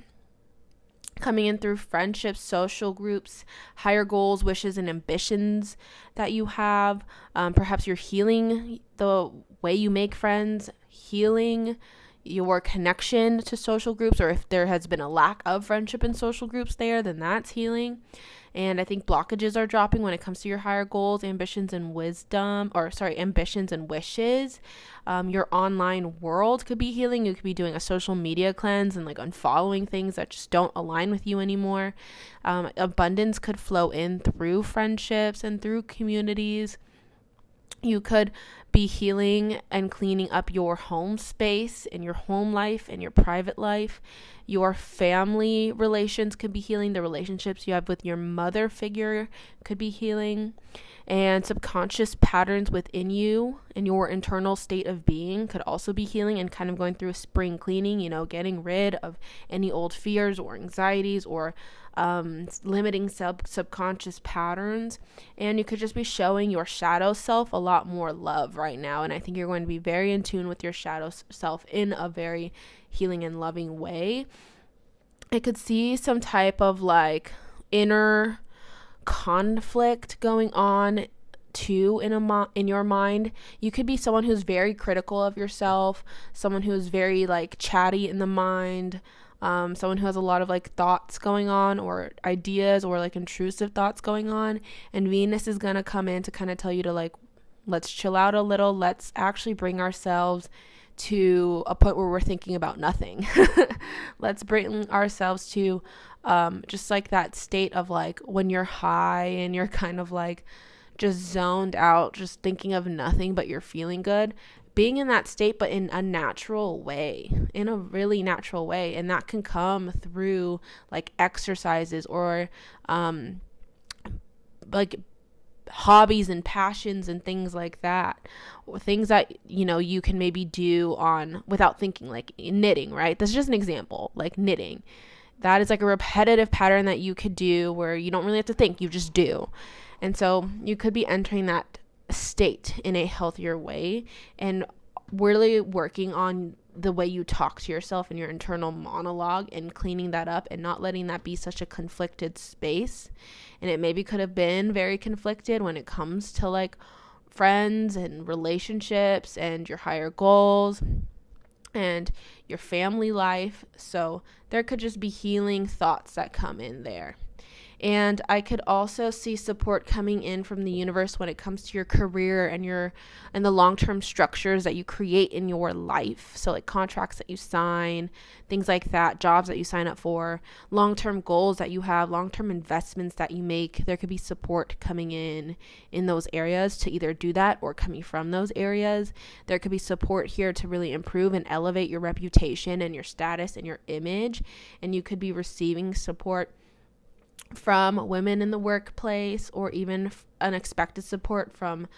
S1: coming in through friendships, social groups, higher goals, wishes, and ambitions that you have. Perhaps you're healing the way you make friends, healing your connection to social groups, or if there has been a lack of friendship in social groups there, then that's healing. And I think blockages are dropping when it comes to your higher goals, ambitions, and ambitions and wishes. Your online world could be healing. You could be doing a social media cleanse and like unfollowing things that just don't align with you anymore. Abundance could flow in through friendships and through communities. You could be healing and cleaning up your home space and your home life and your private life. Your family relations could be healing. The relationships you have with your mother figure could be healing. And subconscious patterns within you and your internal state of being could also be healing and kind of going through a spring cleaning, getting rid of any old fears or anxieties or limiting subconscious patterns. And you could just be showing your shadow self a lot more love right now. And I think you're going to be very in tune with your shadow self in a very healing and loving way. I could see some type of like inner conflict going on too in your mind. You could be someone who's very critical of yourself, someone who's very like chatty in the mind, someone who has a lot of like thoughts going on or ideas or like intrusive thoughts going on. And Venus is gonna come in to kind of tell you to like, let's chill out a little. Let's actually bring ourselves to a point where we're thinking about nothing. Let's bring ourselves to just like that state of like when you're high and you're kind of like just zoned out, just thinking of nothing, but you're feeling good. Being in that state, but in a natural way, in a really natural way. And that can come through like exercises or like hobbies and passions and things like that, or things that you can maybe do on without thinking, like knitting, right? That's just an example. Like knitting, that is like a repetitive pattern that you could do where you don't really have to think, you just do. And so you could be entering that state in a healthier way and really working on the way you talk to yourself and your internal monologue and cleaning that up and not letting that be such a conflicted space. And it maybe could have been very conflicted when it comes to like friends and relationships and your higher goals and your family life. So there could just be healing thoughts that come in there. And I could also see support coming in from the universe when it comes to your career and the long-term structures that you create in your life. So like contracts that you sign, things like that, jobs that you sign up for, long-term goals that you have, long-term investments that you make. There could be support coming in those areas to either do that or coming from those areas. There could be support here to really improve and elevate your reputation and your status and your image. And you could be receiving support from women in the workplace or even unexpected support from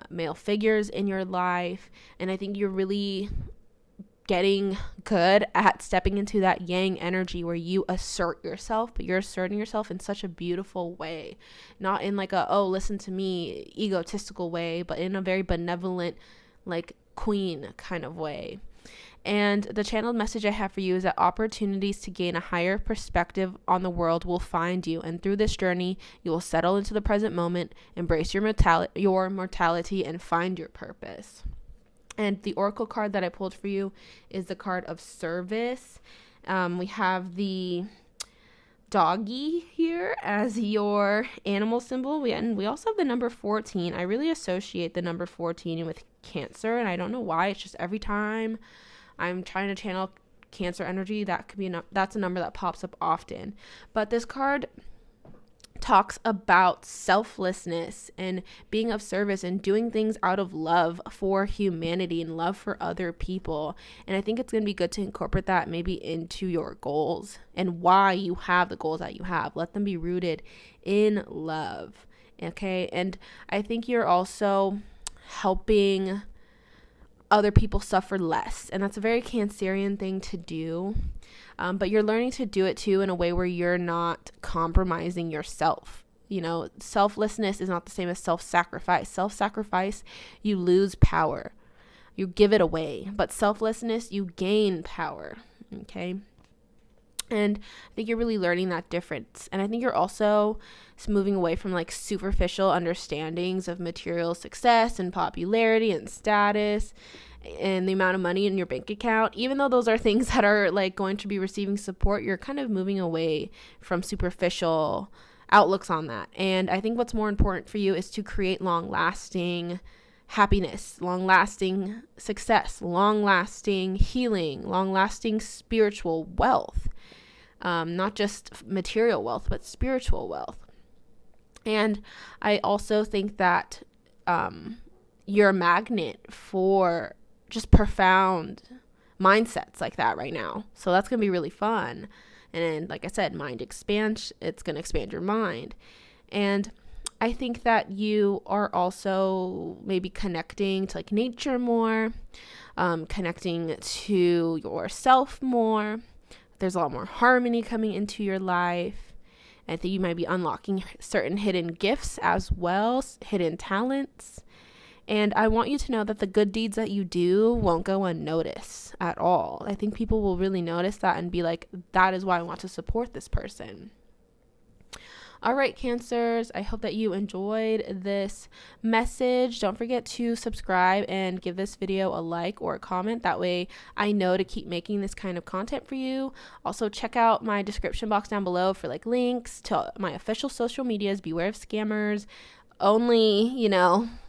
S1: male figures in your life. And I think you're really getting good at stepping into that yang energy where you assert yourself, but you're asserting yourself in such a beautiful way, not in like a, oh, listen to me, egotistical way, but in a very benevolent, like queen kind of way. And the channeled message I have for you is that opportunities to gain a higher perspective on the world will find you. And through this journey, you will settle into the present moment, embrace your mortality, and find your purpose. And the oracle card that I pulled for you is the card of service. We have the doggy here as your animal symbol. And we also have the number 14. I really associate the number 14 with Cancer, and I don't know why. It's just every time I'm trying to channel Cancer energy, that's a number that pops up often. But this card talks about selflessness and being of service and doing things out of love for humanity and love for other people. And I think it's going to be good to incorporate that maybe into your goals and why you have the goals that you have. Let them be rooted in love. Okay. And I think you're also helping other people suffer less. And that's a very Cancerian thing to do. But you're learning to do it too in a way where you're not compromising yourself. Selflessness is not the same as self-sacrifice. Self-sacrifice, you lose power. You give it away. But selflessness, you gain power. Okay? And I think you're really learning that difference. And I think you're also moving away from like superficial understandings of material success and popularity and status and the amount of money in your bank account. Even though those are things that are like going to be receiving support, you're kind of moving away from superficial outlooks on that. And I think what's more important for you is to create long-lasting happiness, long-lasting success, long-lasting healing, long-lasting spiritual wealth. Not just material wealth, but spiritual wealth. And I also think that you're a magnet for just profound mindsets like that right now. So that's going to be really fun. And then, like I said, mind expands. It's going to expand your mind. And I think that you are also maybe connecting to like nature more, connecting to yourself more. There's a lot more harmony coming into your life. I think you might be unlocking certain hidden gifts as well, hidden talents. And I want you to know that the good deeds that you do won't go unnoticed at all. I think people will really notice that and be like, that is why I want to support this person. All right, Cancers, I hope that you enjoyed this message. Don't forget to subscribe and give this video a like or a comment. That way I know to keep making this kind of content for you. Also, check out my description box down below for like links to my official social medias. Beware of scammers. Only,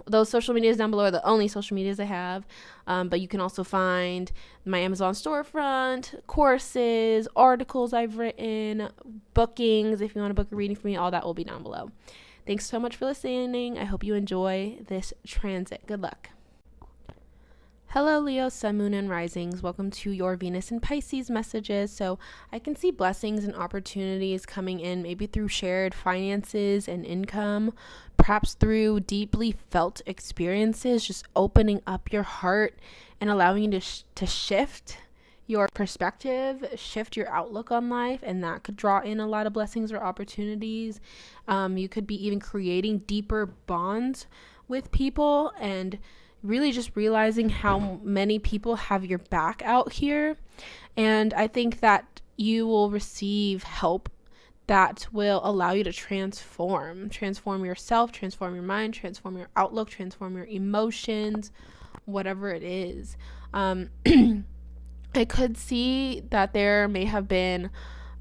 S1: those social medias down below are the only social medias I have. But you can also find my Amazon storefront, courses, articles I've written, bookings. If you want to book a reading for me, all that will be down below. Thanks so much for listening. I hope you enjoy this transit. Good luck. Hello, Leo, Sun, Moon, and Risings. Welcome to your Venus and Pisces messages. So I can see blessings and opportunities coming in, maybe through shared finances and income, perhaps through deeply felt experiences, just opening up your heart and allowing you to shift your perspective, shift your outlook on life, and that could draw in a lot of blessings or opportunities. You could be even creating deeper bonds with people and really just realizing how many people have your back out here. And I think that you will receive help that will allow you to transform yourself, transform your mind, transform your outlook, transform your emotions, whatever it is. I could see that there may have been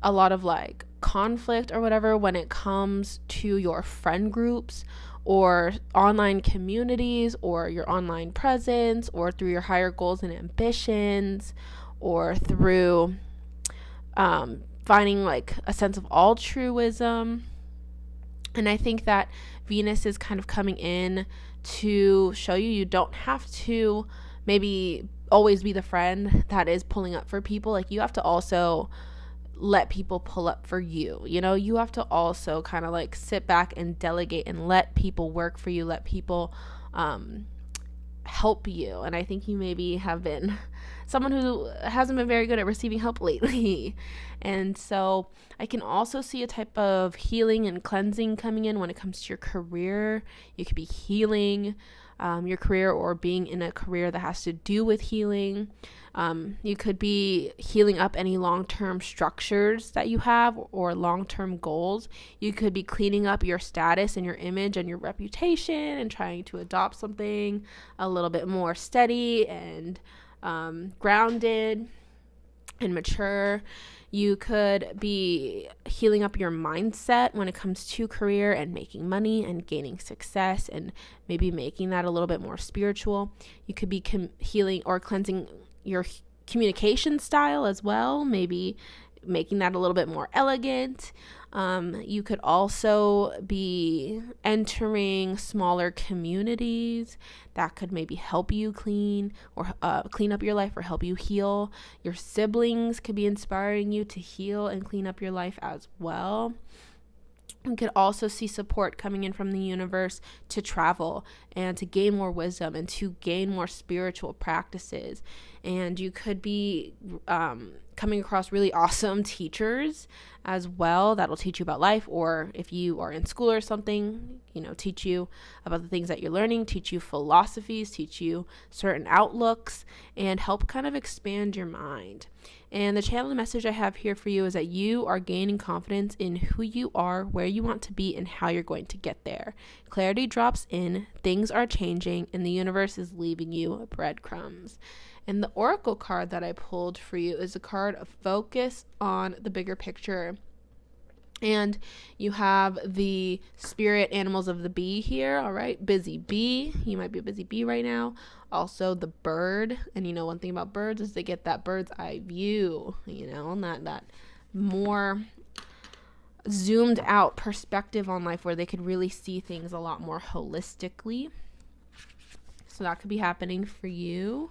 S1: a lot of like conflict or whatever when it comes to your friend groups or online communities or your online presence or through your higher goals and ambitions or through finding like a sense of altruism. And I think that Venus is kind of coming in to show you don't have to maybe always be the friend that is pulling up for people. Like you have to also let people pull up for you. You have to also kind of like sit back and delegate and let people work for you, let people help you. And I think you maybe have been someone who hasn't been very good at receiving help lately. And so I can also see a type of healing and cleansing coming in when it comes to your career. You could be healing your career or being in a career that has to do with healing. You could be healing up any long-term structures that you have or long-term goals. You could be cleaning up your status and your image and your reputation and trying to adopt something a little bit more steady and grounded and mature. You could be healing up your mindset when it comes to career and making money and gaining success and maybe making that a little bit more spiritual. You could be healing or cleansing your communication style as well, maybe making that a little bit more elegant. You could also be entering smaller communities that could maybe help you clean up your life or help you heal. Your siblings could be inspiring you to heal and clean up your life as well. You could also see support coming in from the universe to travel and to gain more wisdom and to gain more spiritual practices. And you could be coming across really awesome teachers as well that will teach you about life, or if you are in school or something, teach you about the things that you're learning, teach you philosophies, teach you certain outlooks, and help kind of expand your mind. And the channel message I have here for you is that you are gaining confidence in who you are, where you want to be, and how you're going to get there. Clarity drops in, things are changing, and the universe is leaving you breadcrumbs. And the oracle card that I pulled for you is a card of focus on the bigger picture. And you have the spirit animals of the bee here. All right. Busy bee. You might be a busy bee right now. Also the bird. And one thing about birds is they get that bird's eye view, and that more zoomed out perspective on life where they could really see things a lot more holistically. So that could be happening for you.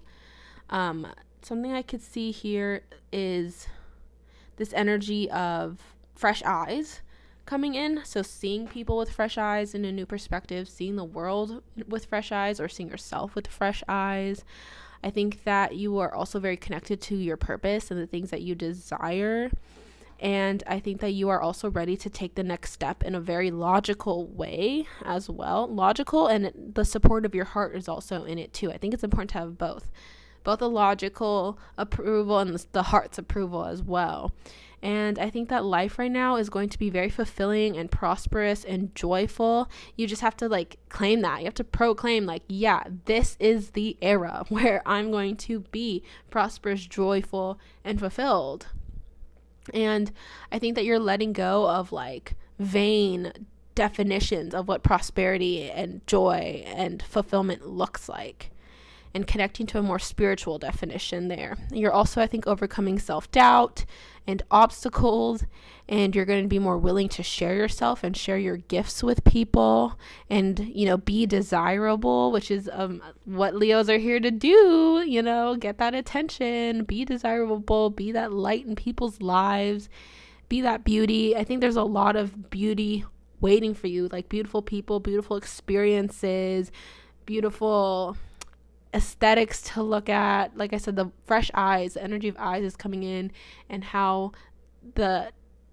S1: Something I could see here is this energy of fresh eyes coming in. So seeing people with fresh eyes in a new perspective, seeing the world with fresh eyes, or seeing yourself with fresh eyes. I think that you are also very connected to your purpose and the things that you desire. And I think that you are also ready to take the next step in a very logical way as well. Logical, and the support of your heart is also in it too. I think it's important to have both a logical approval and the heart's approval as well. And I think that life right now is going to be very fulfilling and prosperous and joyful. You just have to claim that. You have to proclaim yeah, this is the era where I'm going to be prosperous, joyful, and fulfilled. And I think that you're letting go of vain definitions of what prosperity and joy and fulfillment looks like, and connecting to a more spiritual definition there. You're also, I think, overcoming self-doubt and obstacles, and you're going to be more willing to share yourself and share your gifts with people, and, be desirable, which is what Leos are here to do, get that attention, be desirable, be that light in people's lives, be that beauty. I think there's a lot of beauty waiting for you, beautiful people, beautiful experiences, beautiful aesthetics to look at. Like I said, the fresh eyes, the energy of eyes is coming in, and how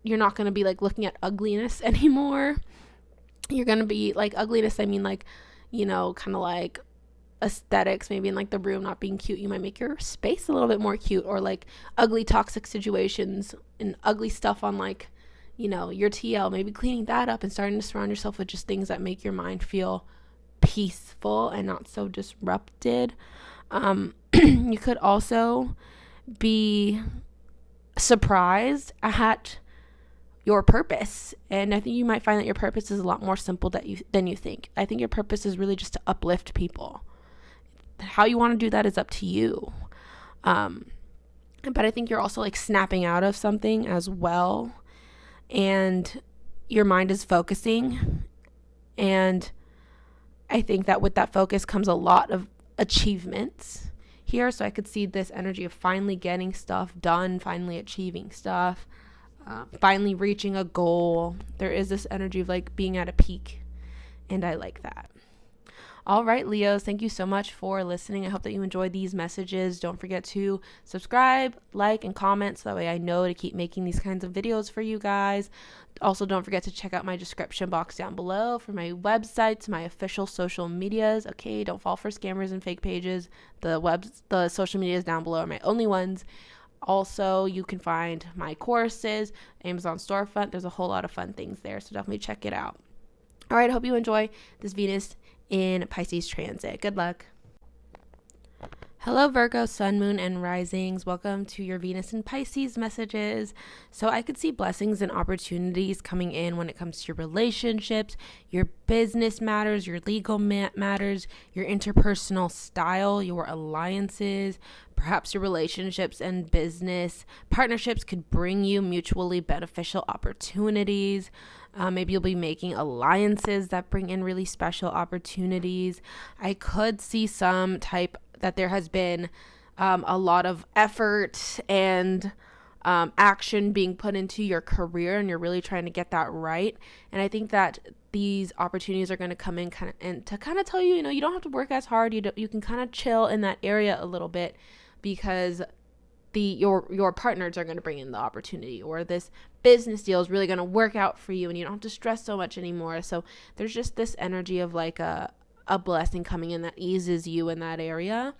S1: you're not going to be looking at ugliness anymore. You're going to be ugliness, I mean kind of aesthetics, maybe in the room not being cute. You might make your space a little bit more cute, or ugly toxic situations and ugly stuff on your TL, maybe cleaning that up and starting to surround yourself with just things that make your mind feel peaceful and not so disrupted. You could also be surprised at your purpose, and I think you might find that your purpose is a lot more simple than you think. I think your purpose is really just to uplift people. How you want to do that is up to you. But I think you're also snapping out of something as well, and your mind is focusing, and I think that with that focus comes a lot of achievements here. So I could see this energy of finally getting stuff done, finally achieving stuff, finally reaching a goal. There is this energy of being at a peak, and I like that. All right, Leos, thank you so much for listening. I hope that you enjoyed these messages. Don't forget to subscribe, like, and comment, so that way I know to keep making these kinds of videos for you guys. Also, don't forget to check out my description box down below for my websites, my official social medias. Okay, don't fall for scammers and fake pages. The social medias down below are my only ones. Also, you can find my courses, Amazon storefront. There's a whole lot of fun things there, so definitely check it out. All right, I hope you enjoy this Venus in Pisces transit. Good luck. Hello, Virgo, Sun, Moon, and Risings. Welcome to your Venus in Pisces messages. So I could see blessings and opportunities coming in when it comes to your relationships, your business matters, your legal matters, your interpersonal style, your alliances, perhaps your relationships and business partnerships could bring you mutually beneficial opportunities. Maybe you'll be making alliances that bring in really special opportunities. I could see some type that there has been a lot of effort and action being put into your career, and you're really trying to get that right. And I think that these opportunities are going to come in to tell you, you don't have to work as hard. You can kind of chill in that area a little bit, because your partners are going to bring in the opportunity, or this business deal is really going to work out for you, and you don't have to stress so much anymore. So there's just this energy of a blessing coming in that eases you in that area.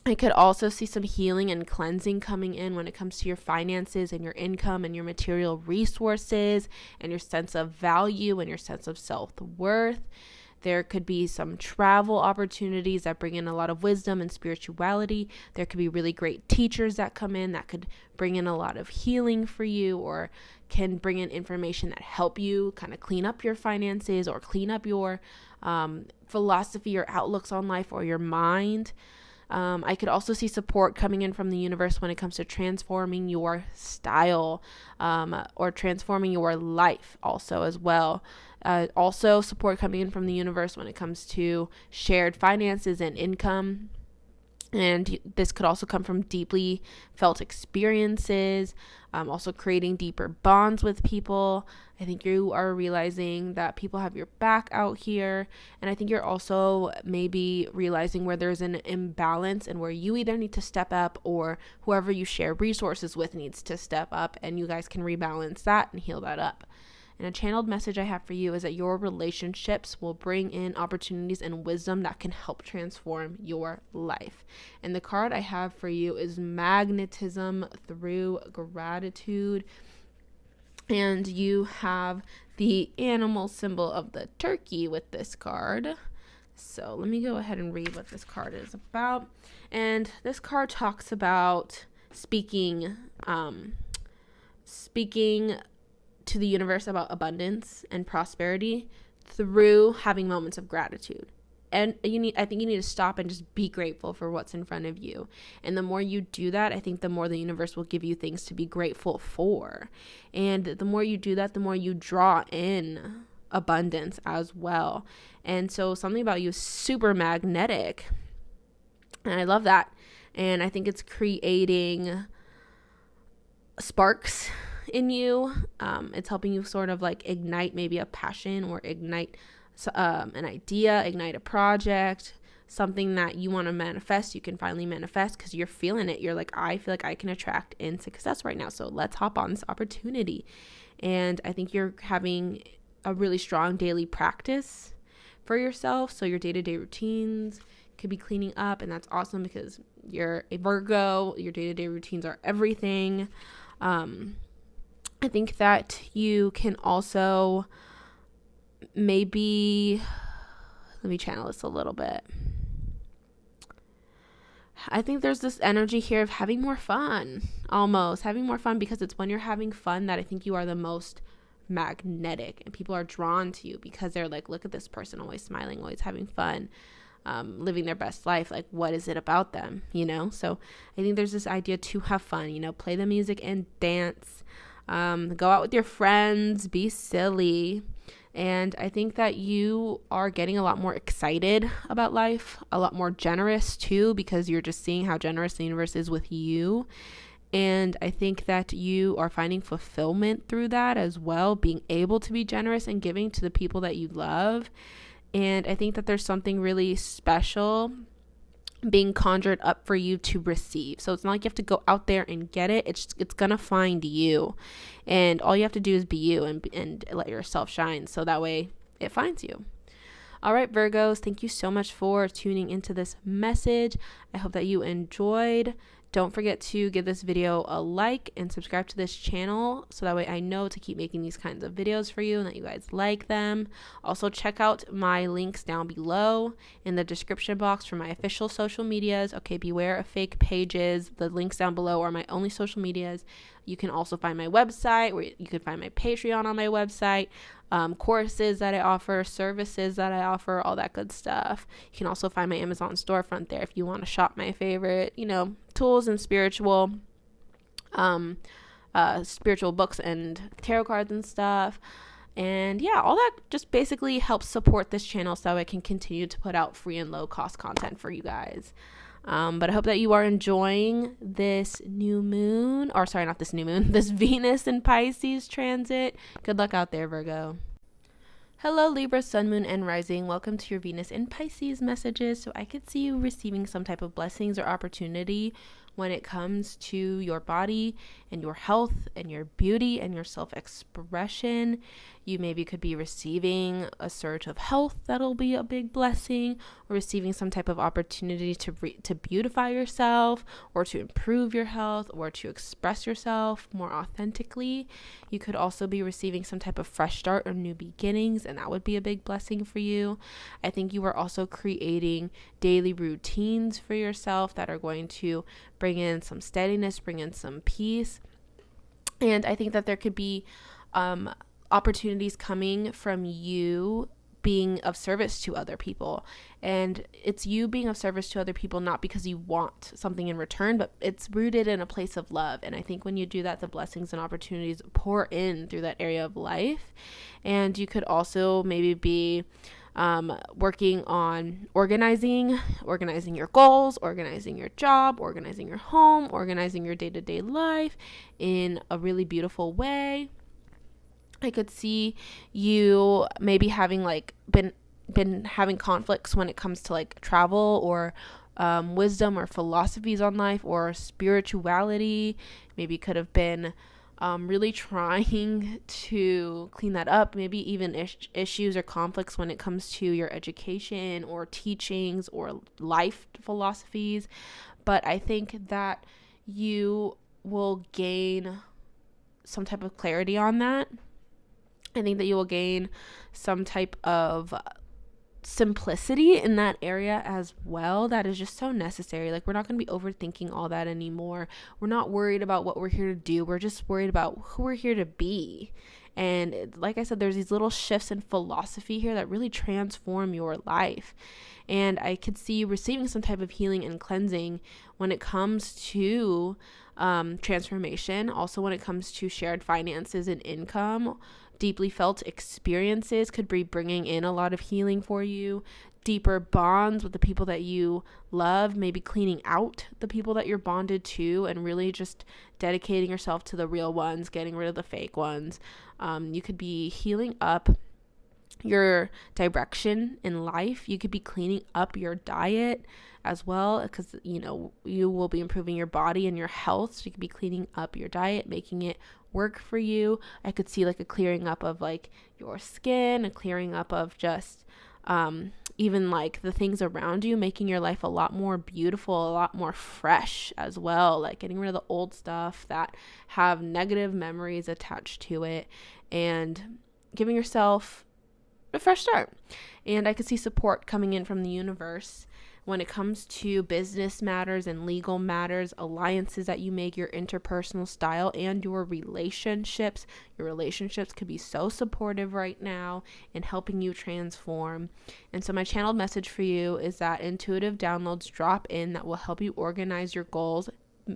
S1: I could also see some healing and cleansing coming in when it comes to your finances and your income and your material resources and your sense of value and your sense of self-worth. There could be some travel opportunities that bring in a lot of wisdom and spirituality. There could be really great teachers that come in that could bring in a lot of healing for you, or can bring in information that help you kind of clean up your finances or clean up your philosophy or outlooks on life or your mind. I could also see support coming in from the universe when it comes to transforming your style or transforming your life also as well. Also support coming in from the universe when it comes to shared finances and income. And this could also come from deeply felt experiences, also creating deeper bonds with people. I think you are realizing that people have your back out here. And I think you're also maybe realizing where there's an imbalance and where you either need to step up or whoever you share resources with needs to step up, and you guys can rebalance that and heal that up. And a channeled message I have for you is that your relationships will bring in opportunities and wisdom that can help transform your life. And the card I have for you is magnetism through gratitude. And you have the animal symbol of the turkey with this card. So let me go ahead and read what this card is about. And this card talks about speaking to the universe about abundance and prosperity through having moments of gratitude. And I think you need to stop and just be grateful for what's in front of you. And the more you do that, I think the more the universe will give you things to be grateful for. And the more you do that, the more you draw in abundance as well. And so something about you is super magnetic. And I love that. And I think it's creating sparks in you. It's helping you sort of like ignite maybe a passion or ignite an idea, ignite a project, something that you want to manifest. You can finally manifest because you're feeling it. You're like, I feel like I can attract in success right now. So let's hop on this opportunity. And I think you're having a really strong daily practice for yourself. So your day-to-day routines could be cleaning up, and that's awesome because you're a Virgo. Your day-to-day routines are everything. I think that you can also maybe, let me channel this a little bit. I think there's this energy here of having more fun, almost having more fun, because it's when you're having fun that I think you are the most magnetic, and people are drawn to you because they're like, look at this person, always smiling, always having fun, living their best life. Like, what is it about them, So I think there's this idea to have fun, play the music and dance. Go out with your friends, be silly. And I think that you are getting a lot more excited about life, a lot more generous too, because you're just seeing how generous the universe is with you. And I think that you are finding fulfillment through that as well, being able to be generous and giving to the people that you love. And I think that there's something really special being conjured up for you to receive. So it's not like you have to go out there and get it. It's gonna find you, and all you have to do is be you and let yourself shine, so that way it finds you. All right, Virgos, thank you so much for tuning into this message. I hope that you enjoyed. Don't forget to give this video a like and subscribe to this channel so that way I know to keep making these kinds of videos for you and that you guys like them. Also, check out my links down below in the description box for my official social medias. Okay, beware of fake pages. The links down below are my only social medias. You can also find my website, where you can find my Patreon on my website, courses that I offer, services that I offer, all that good stuff. You can also find my Amazon storefront there if you want to shop my favorite, tools and spiritual books and tarot cards and stuff. And yeah, all that just basically helps support this channel so I can continue to put out free and low cost content for you guys. But I hope that you are enjoying this new moon, or sorry, not this new moon, this Venus in Pisces transit. Good luck out there, Virgo. Hello, Libra, Sun, Moon, and Rising. Welcome to your Venus in Pisces messages. So I could see you receiving some type of blessings or opportunity when it comes to your body and your health and your beauty and your self-expression. You maybe could be receiving a surge of health that'll be a big blessing, or receiving some type of opportunity to beautify yourself, or to improve your health, or to express yourself more authentically. You could also be receiving some type of fresh start or new beginnings, and that would be a big blessing for you. I think you are also creating daily routines for yourself that are going to bring in some steadiness, bring in some peace. And I think that there could be opportunities coming from you being of service to other people. And it's you being of service to other people, not because you want something in return, but it's rooted in a place of love. And I think when you do that, the blessings and opportunities pour in through that area of life. And you could also maybe be working on organizing your goals, organizing your job, organizing your home, organizing your day-to-day life in a really beautiful way. I could see you maybe having like been having conflicts when it comes to like travel or wisdom or philosophies on life or spirituality. Maybe could have been really trying to clean that up. Maybe even issues or conflicts when it comes to your education or teachings or life philosophies. But I think that you will gain some type of clarity on that. I think that you will gain some type of simplicity in that area as well. That is just so necessary. Like, we're not going to be overthinking all that anymore. We're not worried about what we're here to do. We're just worried about who we're here to be. And like I said, there's these little shifts in philosophy here that really transform your life. And I could see you receiving some type of healing and cleansing when it comes to transformation. Also, when it comes to shared finances and income, deeply felt experiences could be bringing in a lot of healing for you. Deeper bonds with the people that you love, maybe cleaning out the people that you're bonded to and really just dedicating yourself to the real ones, getting rid of the fake ones. You could be healing up your direction in life. You could be cleaning up your diet as well, because you will be improving your body and your health. So you could be cleaning up your diet, making it work for you. I could see like a clearing up of like your skin, a clearing up of just even like the things around you, making your life a lot more beautiful, a lot more fresh as well, like getting rid of the old stuff that have negative memories attached to it and giving yourself a fresh start. And I could see support coming in from the universe when it comes to business matters and legal matters, alliances that you make, your interpersonal style, and your relationships. Your relationships could be so supportive right now in helping you transform. And so my channeled message for you is that intuitive downloads drop in that will help you organize your goals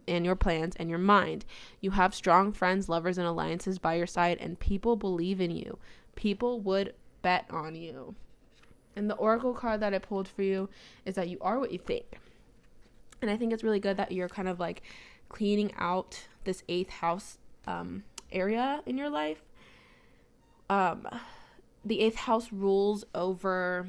S1: and your plans and your mind. You have strong friends, lovers, and alliances by your side, and people believe in you. People would bet on you. And the oracle card that I pulled for you is that you are what you think. And I think it's really good that you're kind of like cleaning out this 8th house area in your life. The 8th house rules over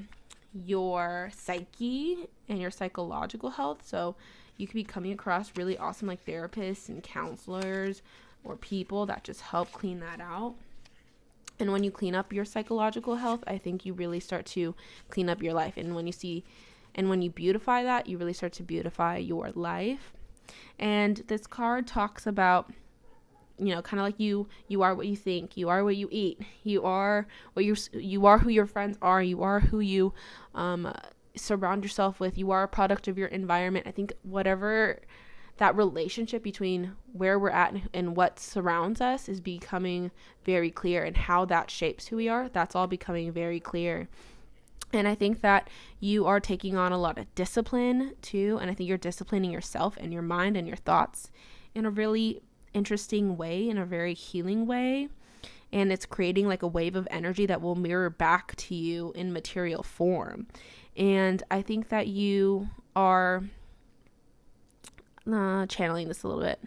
S1: your psyche and your psychological health. So you could be coming across really awesome like therapists and counselors or people that just help clean that out. And when you clean up your psychological health, I think you really start to clean up your life. And when you beautify that, you really start to beautify your life. And this card talks about, kind of like you are what you think, you are what you eat, you are who your friends are, you are who you surround yourself with, you are a product of your environment. I think whatever that relationship between where we're at and what surrounds us is becoming very clear, and how that shapes who we are, that's all becoming very clear. And I think that you are taking on a lot of discipline too, and I think you're disciplining yourself and your mind and your thoughts in a really interesting way, in a very healing way. And it's creating like a wave of energy that will mirror back to you in material form. And I think that you are channeling this a little bit.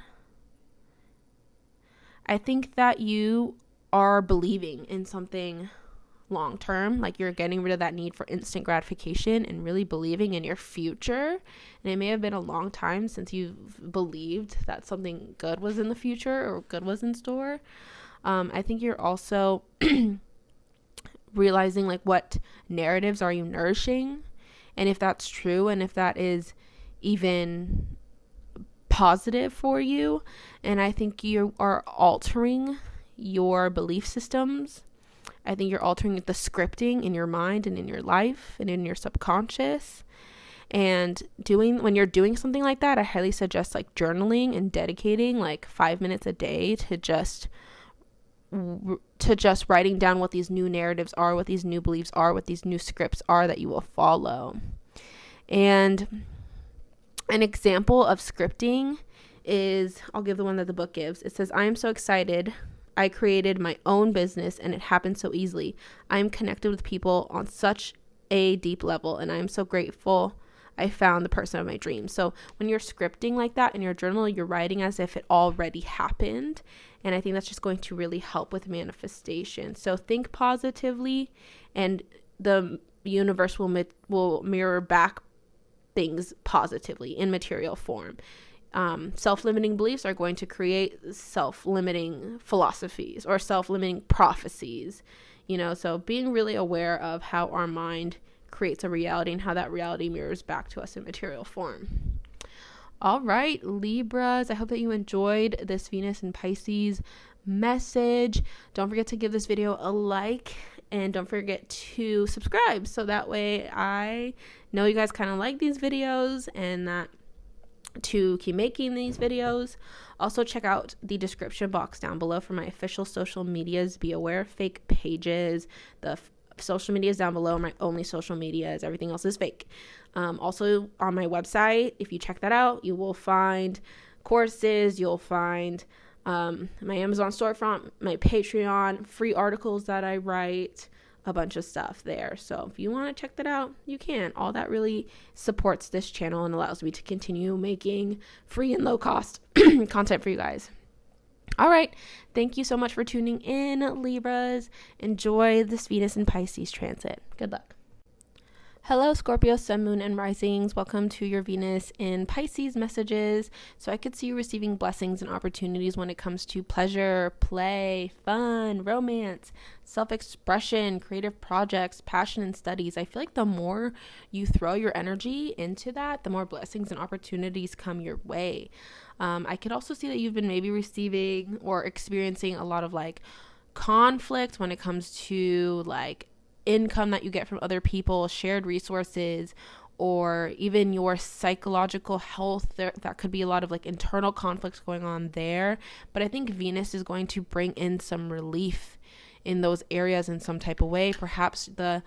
S1: I think that you are believing in something long term, like you're getting rid of that need for instant gratification and really believing in your future. And it may have been a long time since you've believed that something good was in the future or good was in store. I think you're also realizing like what narratives are you nourishing, and if that's true, and if that is even positive for you. And I think you are altering your belief systems. I think you're altering the scripting in your mind and in your life and in your subconscious. And when you're doing something like that, I highly suggest like journaling and dedicating like 5 minutes a day to just to just writing down what these new narratives are, what these new beliefs are, what these new scripts are that you will follow. And an example of scripting is, I'll give the one that the book gives. It says, I am so excited. I created my own business and it happened so easily. I am connected with people on such a deep level and I am so grateful I found the person of my dreams. So when you're scripting like that in your journal, you're writing as if it already happened. And I think that's just going to really help with manifestation. So think positively and the universe will mirror back things positively in material form. Self-limiting beliefs are going to create self-limiting philosophies or self-limiting prophecies, so being really aware of how our mind creates a reality and how that reality mirrors back to us in material form. All right, Libras, I hope that you enjoyed this Venus and Pisces message. Don't forget to give this video a like and don't forget to subscribe so that way I know you guys kind of like these videos and that to keep making these videos. Also check out the description box down below for my official social medias. Be aware of fake pages. The social media is down below. My only social media is everything else is fake. Also on my website, if you check that out, you will find courses, you'll find my Amazon storefront, my Patreon, free articles that I write, a bunch of stuff there. So if you want to check that out, you can. All that really supports this channel and allows me to continue making free and low cost content for you guys. All right. Thank you so much for tuning in, Libras. Enjoy this Venus and Pisces transit. Good luck. Hello, Scorpio, Sun, Moon, and Risings. Welcome to your Venus in Pisces messages. So I could see you receiving blessings and opportunities when it comes to pleasure, play, fun, romance, self-expression, creative projects, passion, and studies. I feel like the more you throw your energy into that, the more blessings and opportunities come your way. I could also see that you've been maybe receiving or experiencing a lot of conflict when it comes to income that you get from other people, shared resources, or even your psychological health. That could be a lot of internal conflicts going on there. But I think Venus is going to bring in some relief in those areas in some type of way. Perhaps the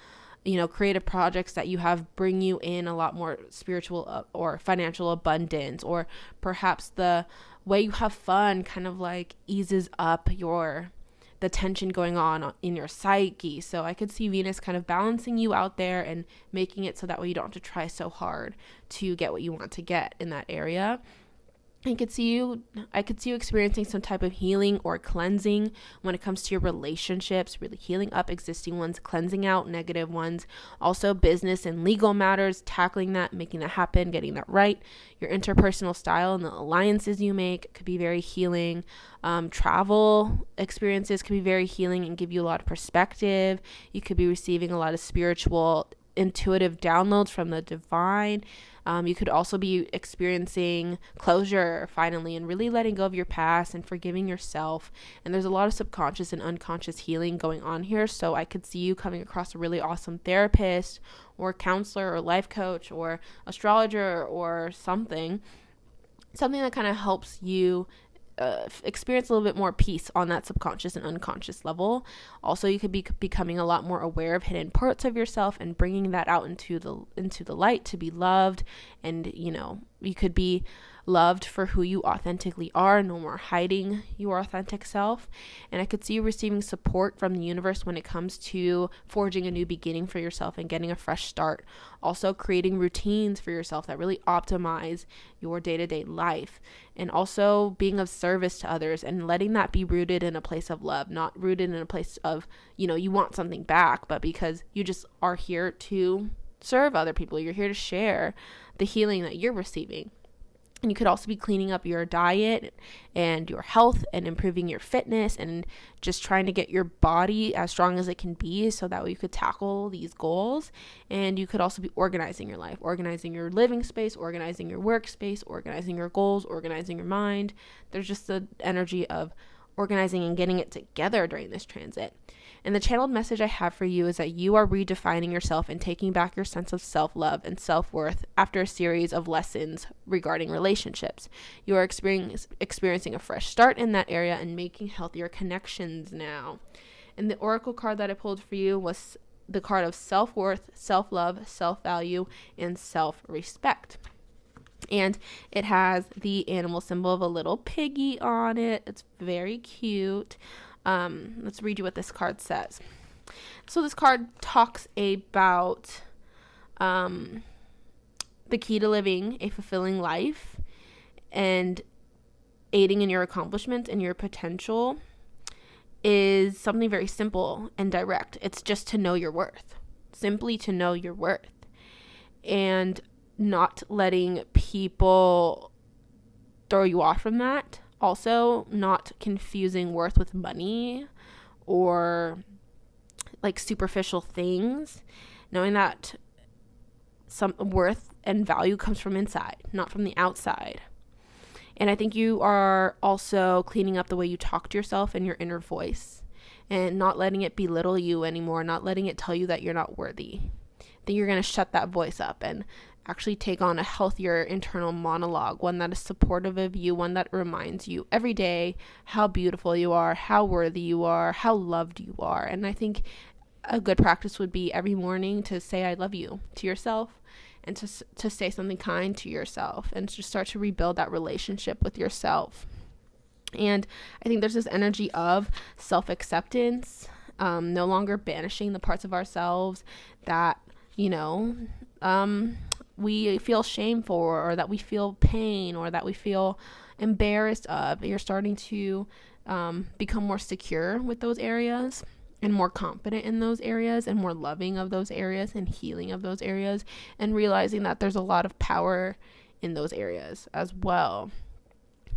S1: creative projects that you have bring you in a lot more spiritual or financial abundance, or perhaps the way you have fun kind of eases up the tension going on in your psyche. So I could see Venus kind of balancing you out there and making it so that way you don't have to try so hard to get what you want to get in that area. I could see you experiencing some type of healing or cleansing when it comes to your relationships, really healing up existing ones, cleansing out negative ones. Also business and legal matters, tackling that, making that happen, getting that right. Your interpersonal style and the alliances you make could be very healing. Travel experiences could be very healing and give you a lot of perspective. You could be receiving a lot of spiritual, intuitive downloads from the divine. You could also be experiencing closure finally and really letting go of your past and forgiving yourself. And there's a lot of subconscious and unconscious healing going on here. So I could see you coming across a really awesome therapist or counselor or life coach or astrologer or something that kind of helps you experience a little bit more peace on that subconscious and unconscious level. Also, you could be becoming a lot more aware of hidden parts of yourself and bringing that out into the light to be loved. And you could be loved for who you authentically are, no more hiding your authentic self. And I could see you receiving support from the universe when it comes to forging a new beginning for yourself and getting a fresh start. Also creating routines for yourself that really optimize your day-to-day life, and also being of service to others and letting that be rooted in a place of love, not rooted in a place of, you want something back, but because you just are here to serve other people. You're here to share the healing that you're receiving. And you could also be cleaning up your diet and your health and improving your fitness and just trying to get your body as strong as it can be so that way you could tackle these goals. And you could also be organizing your life, organizing your living space, organizing your workspace, organizing your goals, organizing your mind. There's just the energy of organizing and getting it together during this transit. And the channeled message I have for you is that you are redefining yourself and taking back your sense of self-love and self-worth after a series of lessons regarding relationships. You are experiencing a fresh start in that area and making healthier connections now. And the oracle card that I pulled for you was the card of self-worth, self-love, self-value, and self-respect. And it has the animal symbol of a little piggy on it. It's very cute. Let's read you what this card says. So this card talks about the key to living a fulfilling life and aiding in your accomplishments and your potential is something very simple and direct. It's just to know your worth. Simply to know your worth. And not letting people throw you off from that. Also, not confusing worth with money or like superficial things. Knowing that some worth and value comes from inside, not from the outside. And I think you are also cleaning up the way you talk to yourself and your inner voice and not letting it belittle you anymore, not letting it tell you that you're not worthy. I think you're going to shut that voice up and actually take on a healthier internal monologue, one that is supportive of you, one that reminds you every day how beautiful you are, how worthy you are, how loved you are. And I think a good practice would be every morning to say I love you to yourself and to say something kind to yourself and to start to rebuild that relationship with yourself. And I think there's this energy of self-acceptance, no longer banishing the parts of ourselves that, we feel shame for, or that we feel pain, or that we feel embarrassed of. You're starting to become more secure with those areas and more confident in those areas and more loving of those areas and healing of those areas and realizing that there's a lot of power in those areas as well.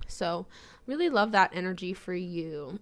S1: So really love that energy for you.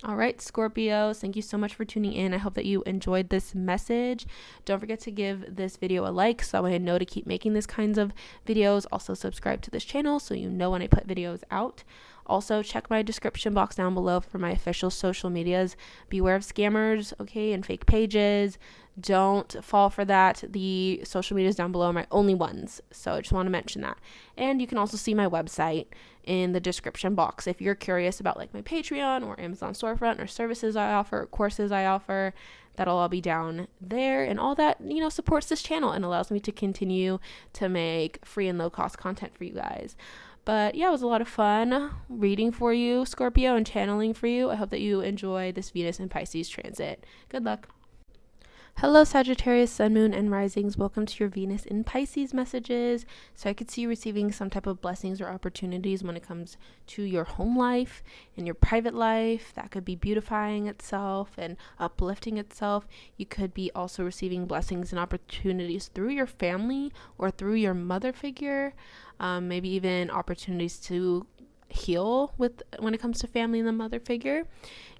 S1: All right, Scorpios, thank you so much for tuning in. I hope that you enjoyed this message. Don't forget to give this video a like so I know to keep making these kinds of videos. Also subscribe to this channel so you know when I put videos out. Also, check my description box down below for my official social medias. Beware of scammers, okay, and fake pages. Don't fall for that. The social medias down below are my only ones, so I just want to mention that. And you can also see my website in the description box if you're curious about like my Patreon or Amazon storefront or services I offer, or courses I offer. That'll all be down there, and all that, supports this channel and allows me to continue to make free and low-cost content for you guys. But yeah, it was a lot of fun reading for you, Scorpio, and channeling for you. I hope that you enjoy this Venus and Pisces transit. Good luck. Hello, Sagittarius, Sun, Moon, and Risings. Welcome to your Venus in Pisces messages. So I could see you receiving some type of blessings or opportunities when it comes to your home life and your private life. That could be beautifying itself and uplifting itself. You could be also receiving blessings and opportunities through your family or through your mother figure. Maybe even opportunities to heal when it comes to family and the mother figure.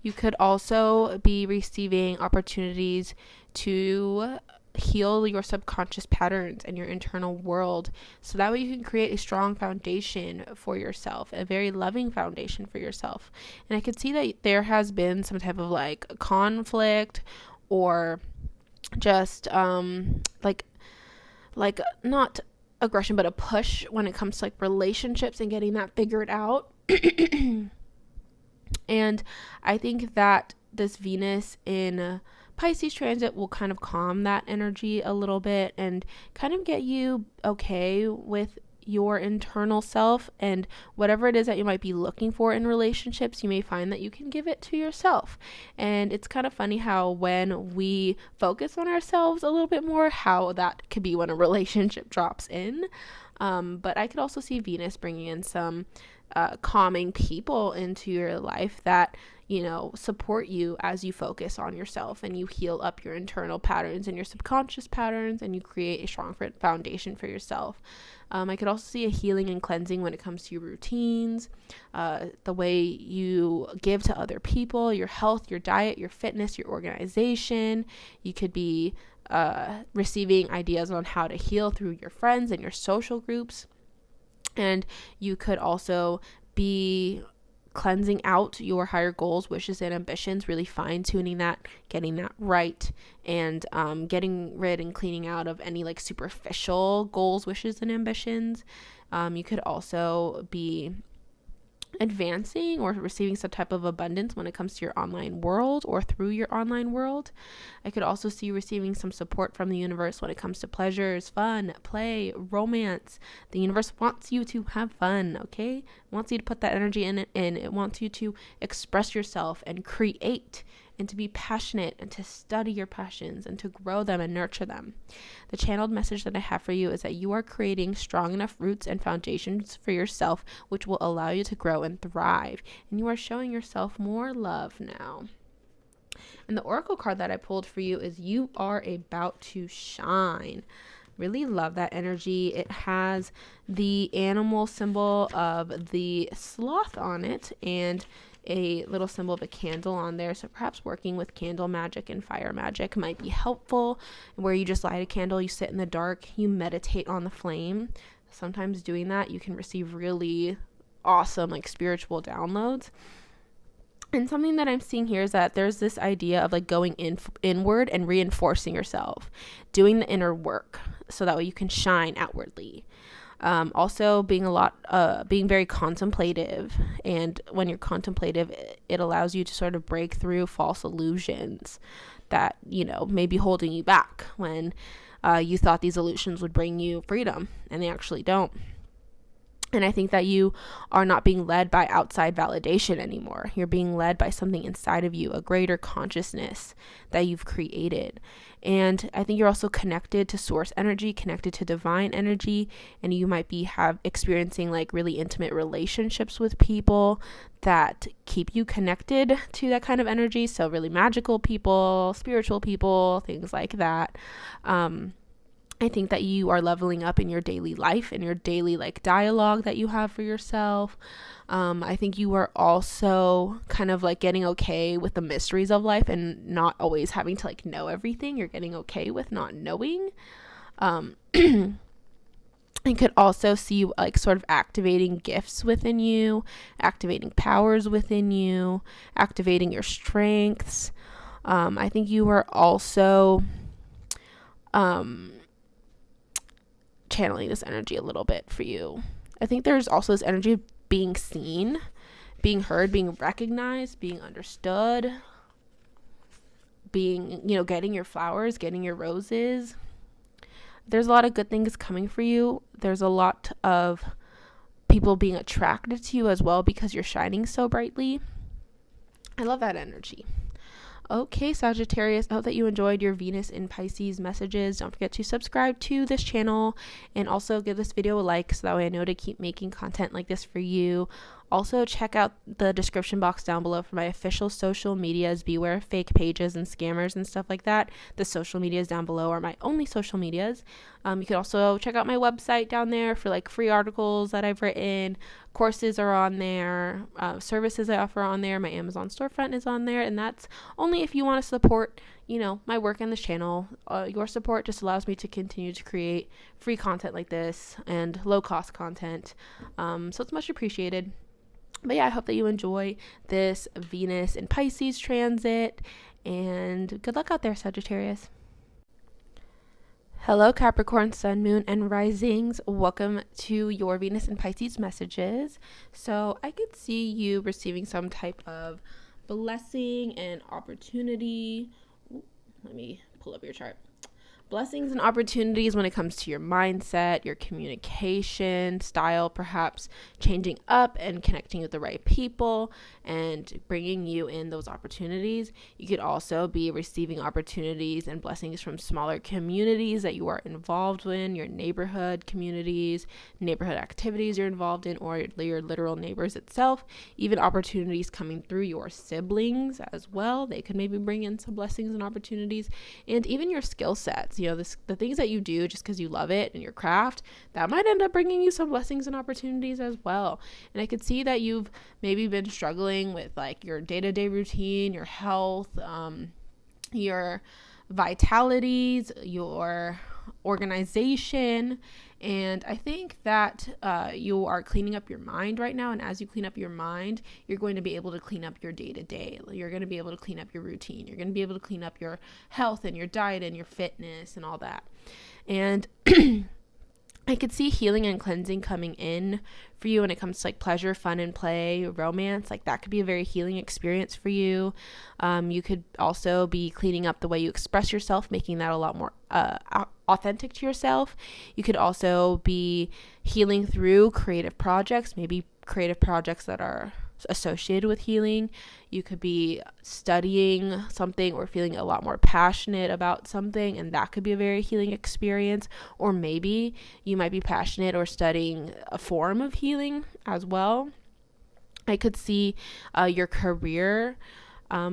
S1: You could also be receiving opportunities to heal your subconscious patterns and your internal world, so that way you can create a strong foundation for yourself, a very loving foundation for yourself. And I could see that there has been some type of like conflict or just like not aggression but a push when it comes to like relationships and getting that figured out. And I think that this Venus in Pisces transit will kind of calm that energy a little bit and kind of get you okay with your internal self, and whatever it is that you might be looking for in relationships, you may find that you can give it to yourself. And it's kind of funny how when we focus on ourselves a little bit more, how that could be when a relationship drops in. But I could also see Venus bringing in some calming people into your life that support you as you focus on yourself and you heal up your internal patterns and your subconscious patterns, and you create a strong foundation for yourself. I could also see a healing and cleansing when it comes to your routines, the way you give to other people, your health, your diet, your fitness, your organization. You could be receiving ideas on how to heal through your friends and your social groups. And you could also be cleansing out your higher goals, wishes, and ambitions, really fine-tuning that, getting that right, and getting rid and cleaning out of any like superficial goals, wishes, and ambitions. You could also be advancing or receiving some type of abundance when it comes to your online world or through your online world. I could also see you receiving some support from the universe when it comes to pleasures, fun, play, romance. The universe wants you to have fun, okay? It wants you to put that energy in it, and it wants you to express yourself and create, and to be passionate, and to study your passions, and to grow them and nurture them. The channeled message that I have for you is that you are creating strong enough roots and foundations for yourself, which will allow you to grow and thrive. And you are showing yourself more love now. And the oracle card that I pulled for you is you are about to shine. Really love that energy. It has the animal symbol of the sloth on it, and a little symbol of a candle on there. So perhaps working with candle magic and fire magic might be helpful, where you just light a candle, you sit in the dark, you meditate on the flame. Sometimes doing that, you can receive really awesome like spiritual downloads. And something that I'm seeing here is that there's this idea of like going inward and reinforcing yourself, doing the inner work so that way you can shine outwardly. Also being very contemplative, and when you're contemplative, it allows you to sort of break through false illusions that, you know, may be holding you back when you thought these illusions would bring you freedom, and they actually don't. And I think that you are not being led by outside validation anymore. You're being led by something inside of you, a greater consciousness that you've created. And I think you're also connected to source energy, connected to divine energy, and you might be experiencing like really intimate relationships with people that keep you connected to that kind of energy. So really magical people, spiritual people, things like that. I think that you are leveling up in your daily life, in your daily like dialogue that you have for yourself. I think you are also kind of like getting okay with the mysteries of life and not always having to like know everything. You're getting okay with not knowing. I could also see you like sort of activating gifts within you, activating powers within you, activating your strengths. I think you are also channeling this energy a little bit for you. I think there's also this energy of being seen, being heard, being recognized, being understood, being, you know, getting your flowers, getting your roses. There's a lot of good things coming for you. There's a lot of people being attracted to you as well because you're shining so brightly. I love that energy. Okay, Sagittarius, I hope that you enjoyed your Venus in Pisces messages. Don't forget to subscribe to this channel and also give this video a like so that way I know to keep making content like this for you. Also, check out the description box down below for my official social medias. Beware of fake pages and scammers and stuff like that. The social medias down below are my only social medias. You can also check out my website down there for like free articles that I've written. Courses are on there. Services I offer on there. My Amazon storefront is on there. And that's only if you want to support, you know, my work on this channel. Your support just allows me to continue to create free content like this and low cost content. So it's much appreciated. But yeah, I hope that you enjoy this Venus in Pisces transit, and good luck out there, Sagittarius. Hello, Capricorn, Sun, Moon, and Risings. Welcome to your Venus in Pisces messages. So I could see you receiving some type of blessing and opportunity. Let me pull up your chart. Blessings and opportunities when it comes to your mindset, your communication style, perhaps changing up and connecting with the right people and bringing you in those opportunities. You could also be receiving opportunities and blessings from smaller communities that you are involved in, your neighborhood communities, neighborhood activities you're involved in, or your literal neighbors itself. Even opportunities coming through your siblings as well. They could maybe bring in some blessings and opportunities, and even your skill sets. You know, the things that you do just because you love it and your craft, that might end up bringing you some blessings and opportunities as well. And I could see that you've maybe been struggling with like your day-to-day routine, your health, your vitalities, your organization, And I think that you are cleaning up your mind right now. And as you clean up your mind, you're going to be able to clean up your day-to-day. You're going to be able to clean up your routine. You're going to be able to clean up your health and your diet and your fitness and all that. And I could see healing and cleansing coming in for you when it comes to like pleasure, fun and play, romance. Like that could be a very healing experience for you. You could also be cleaning up the way you express yourself, making that a lot more authentic to yourself. You could also be healing through creative projects, maybe creative projects that are associated with healing. You could be studying something or feeling a lot more passionate about something, and that could be a very healing experience. Or maybe you might be passionate or studying a form of healing as well. I could see your career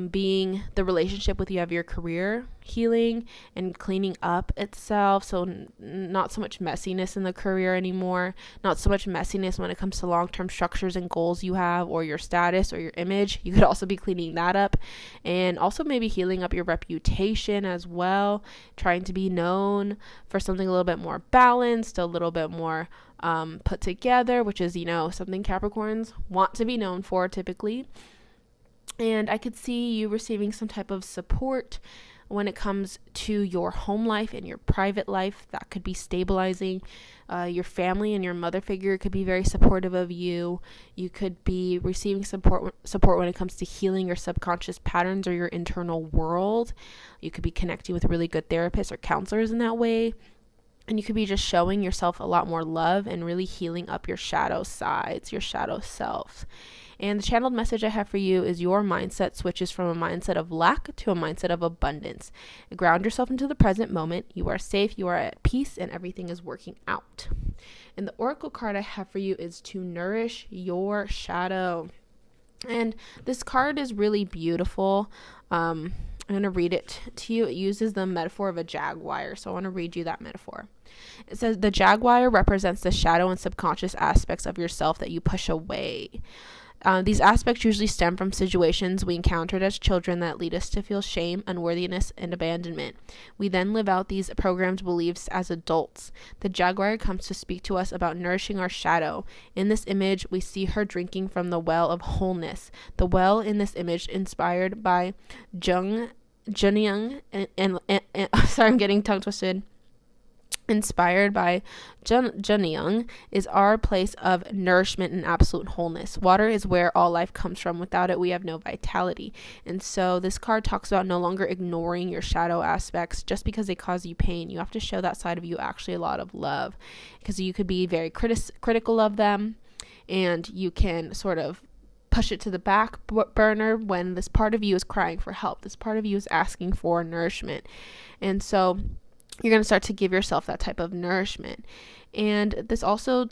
S1: being the relationship with you have your career healing and cleaning up itself. So not so much messiness in the career anymore, not so much messiness when it comes to long-term structures and goals you have, or your status or your image. You could also be cleaning that up, and also maybe healing up your reputation as well, trying to be known for something a little bit more balanced, a little bit more put together, which is, something Capricorns want to be known for typically. And I could see you receiving some type of support when it comes to your home life and your private life. That could be stabilizing. Your family and your mother figure could be very supportive of you. You could be receiving support when it comes to healing your subconscious patterns or your internal world. You could be connecting with really good therapists or counselors in that way. And you could be just showing yourself a lot more love and really healing up your shadow sides, your shadow self. And the channeled message I have for you is your mindset switches from a mindset of lack to a mindset of abundance. Ground yourself into the present moment. You are safe, you are at peace, and everything is working out. And the oracle card I have for you is to nourish your shadow. And this card is really beautiful. I'm going to read it to you. It uses the metaphor of a jaguar. So I want to read you that metaphor. It says, the jaguar represents the shadow and subconscious aspects of yourself that you push away. These aspects usually stem from situations we encountered as children that lead us to feel shame, unworthiness, and abandonment. We then live out these programmed beliefs as adults. The jaguar comes to speak to us about nourishing our shadow. In this image, we see her drinking from the well of wholeness. The well in this image, inspired by Junyoung, and sorry, I'm getting tongue twisted. Inspired by Junyoung, is our place of nourishment and absolute wholeness. Water is where all life comes from. Without it, we have no vitality. And so this card talks about no longer ignoring your shadow aspects just because they cause you pain. You have to show that side of you actually a lot of love, because you could be very critical of them, and you can sort of push it to the back burner when this part of you is crying for help. This part of you is asking for nourishment. And so you're going to start to give yourself that type of nourishment. And this also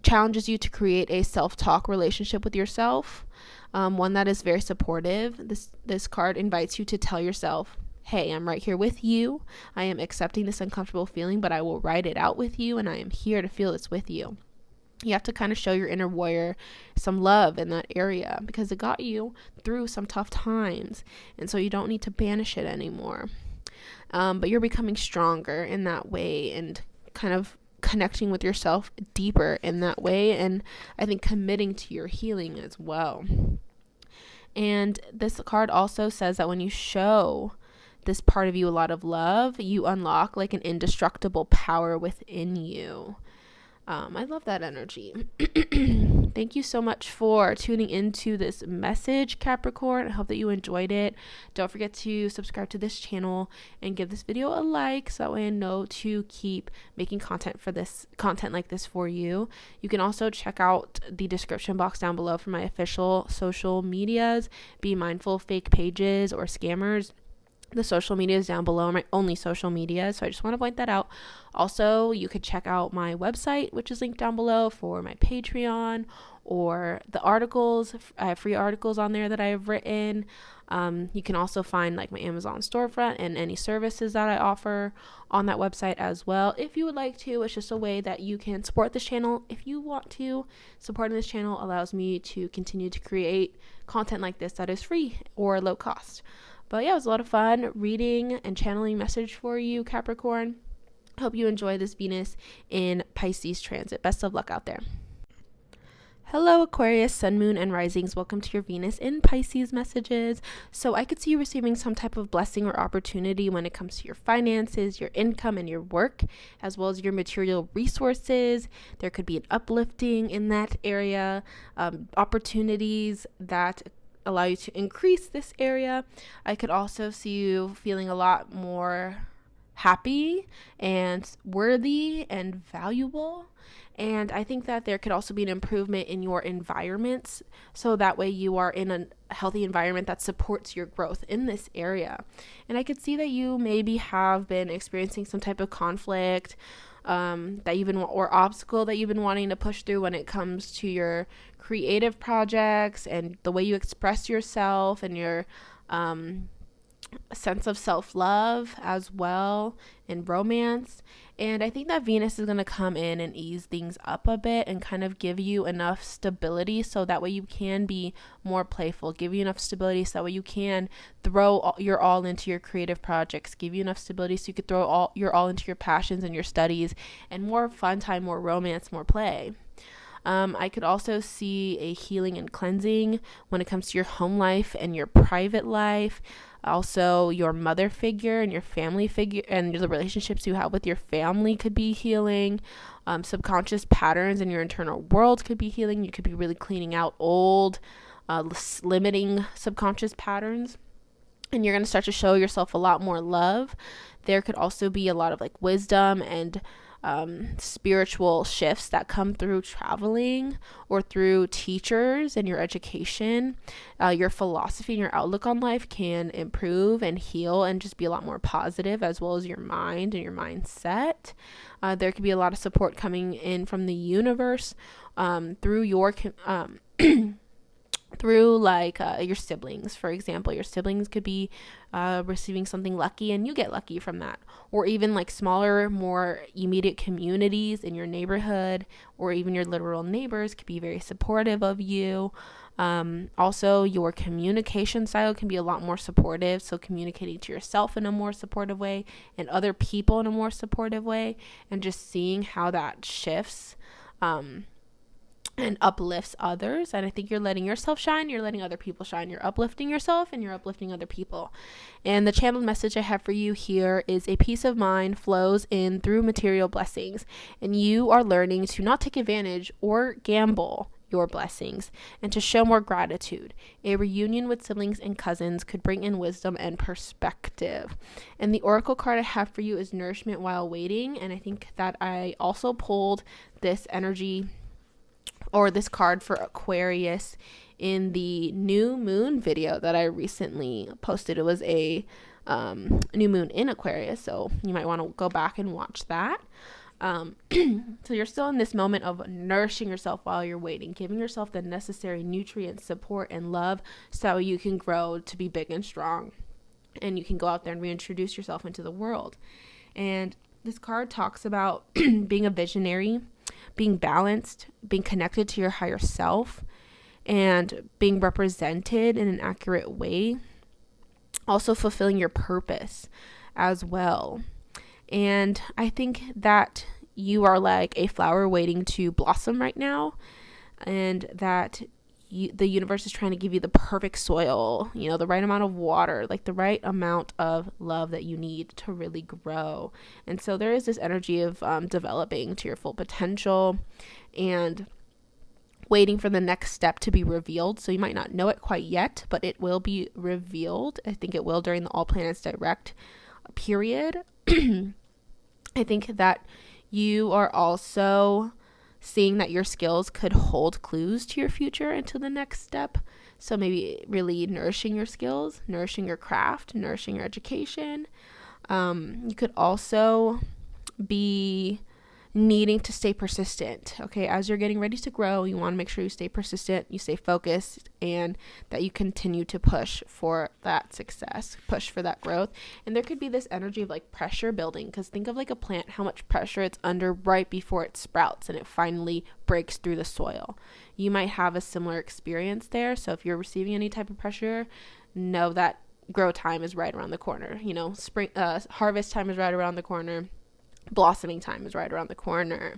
S1: challenges you to create a self-talk relationship with yourself, one that is very supportive. This card invites you to tell yourself, hey, I'm right here with you. I am accepting this uncomfortable feeling, but I will ride it out with you, and I am here to feel this with you. You have to kind of show your inner warrior some love in that area, because it got you through some tough times, and so you don't need to banish it anymore. But you're becoming stronger in that way, and kind of connecting with yourself deeper in that way, and I think committing to your healing as well. And this card also says that when you show this part of you a lot of love, you unlock like an indestructible power within you. I love that energy. Thank you so much for tuning into this message, Capricorn. I hope that you enjoyed it. Don't forget to subscribe to this channel and give this video a like, so that way I know to keep making content like this for you. You can also check out the description box down below for my official social medias. Be mindful of fake pages or scammers. The social media is down below, my only social media, so I just want to point that out. Also, you could check out my website, which is linked down below, for my Patreon or the articles. I have free articles on there that I have written. You can also find like my Amazon storefront and any services that I offer on that website as well, if you would like to. It's just a way that you can support this channel if you want to. Supporting this channel allows me to continue to create content like this that is free or low cost. But yeah, it was a lot of fun reading and channeling message for you, Capricorn. Hope you enjoy this Venus in Pisces transit. Best of luck out there. Hello, Aquarius, Sun, Moon, and Risings. Welcome to your Venus in Pisces messages. So I could see you receiving some type of blessing or opportunity when it comes to your finances, your income, and your work, as well as your material resources. There could be an uplifting in that area, opportunities that allow you to increase this area. I could also see you feeling a lot more happy and worthy and valuable. And I think that there could also be an improvement in your environments, so that way you are in a healthy environment that supports your growth in this area. And I could see that you maybe have been experiencing some type of conflict that you've been, or obstacle that you've been wanting to push through when it comes to your creative projects and the way you express yourself and your sense of self-love as well in romance. And I think that Venus is going to come in and ease things up a bit and kind of give you enough stability so that way you can be more playful, give you enough stability so that way you can throw your all into your creative projects, give you enough stability so you could throw your all into your passions and your studies, and more fun time, more romance, more play. I could also see a healing and cleansing when it comes to your home life and your private life. Also, your mother figure and your family figure and the relationships you have with your family could be healing. Subconscious patterns in your internal world could be healing. You could be really cleaning out old, limiting subconscious patterns. And you're going to start to show yourself a lot more love. There could also be a lot of like wisdom and spiritual shifts that come through traveling or through teachers and your education. Your philosophy and your outlook on life can improve and heal and just be a lot more positive, as well as your mind and your mindset. There could be a lot of support coming in from the universe through your through like your siblings. For example, your siblings could be receiving something lucky and you get lucky from that, or even like smaller, more immediate communities in your neighborhood or even your literal neighbors could be very supportive of you. Also, your communication style can be a lot more supportive, so communicating to yourself in a more supportive way and other people in a more supportive way, and just seeing how that shifts and uplifts others. And I think you're letting yourself shine, you're letting other people shine, you're uplifting yourself and you're uplifting other people. And the channeled message I have for you here is a peace of mind flows in through material blessings, and you are learning to not take advantage or gamble your blessings and to show more gratitude. A reunion with siblings and cousins could bring in wisdom and perspective. And the oracle card I have for you is nourishment while waiting. And I think that I also pulled this energy or this card for Aquarius in the new moon video that I recently posted. It was a new moon in Aquarius, so you might want to go back and watch that. So you're still in this moment of nourishing yourself while you're waiting, giving yourself the necessary nutrients, support, and love so you can grow to be big and strong, and you can go out there and reintroduce yourself into the world. And this card talks about being a visionary, being balanced, being connected to your higher self, and being represented in an accurate way. Also fulfilling your purpose as well. And I think that you are like a flower waiting to blossom right now, and that the universe is trying to give you the perfect soil, the right amount of water, like the right amount of love that you need to really grow. And so there is this energy of developing to your full potential and waiting for the next step to be revealed. So you might not know it quite yet, but it will be revealed. I think it will during the All Planets Direct period. I think that you are also seeing that your skills could hold clues to your future into the next step. So maybe really nourishing your skills, nourishing your craft, nourishing your education. You could also be needing to stay persistent. Okay, as you're getting ready to grow, you want to make sure you stay persistent, you stay focused, and that you continue to push for that success, push for that growth. And there could be this energy of like pressure building, because think of like a plant, how much pressure it's under right before it sprouts and it finally breaks through the soil. You might have a similar experience there. So if you're receiving any type of pressure, know that grow time is right around the corner. Spring harvest time is right around the corner. blossoming time is right around the corner.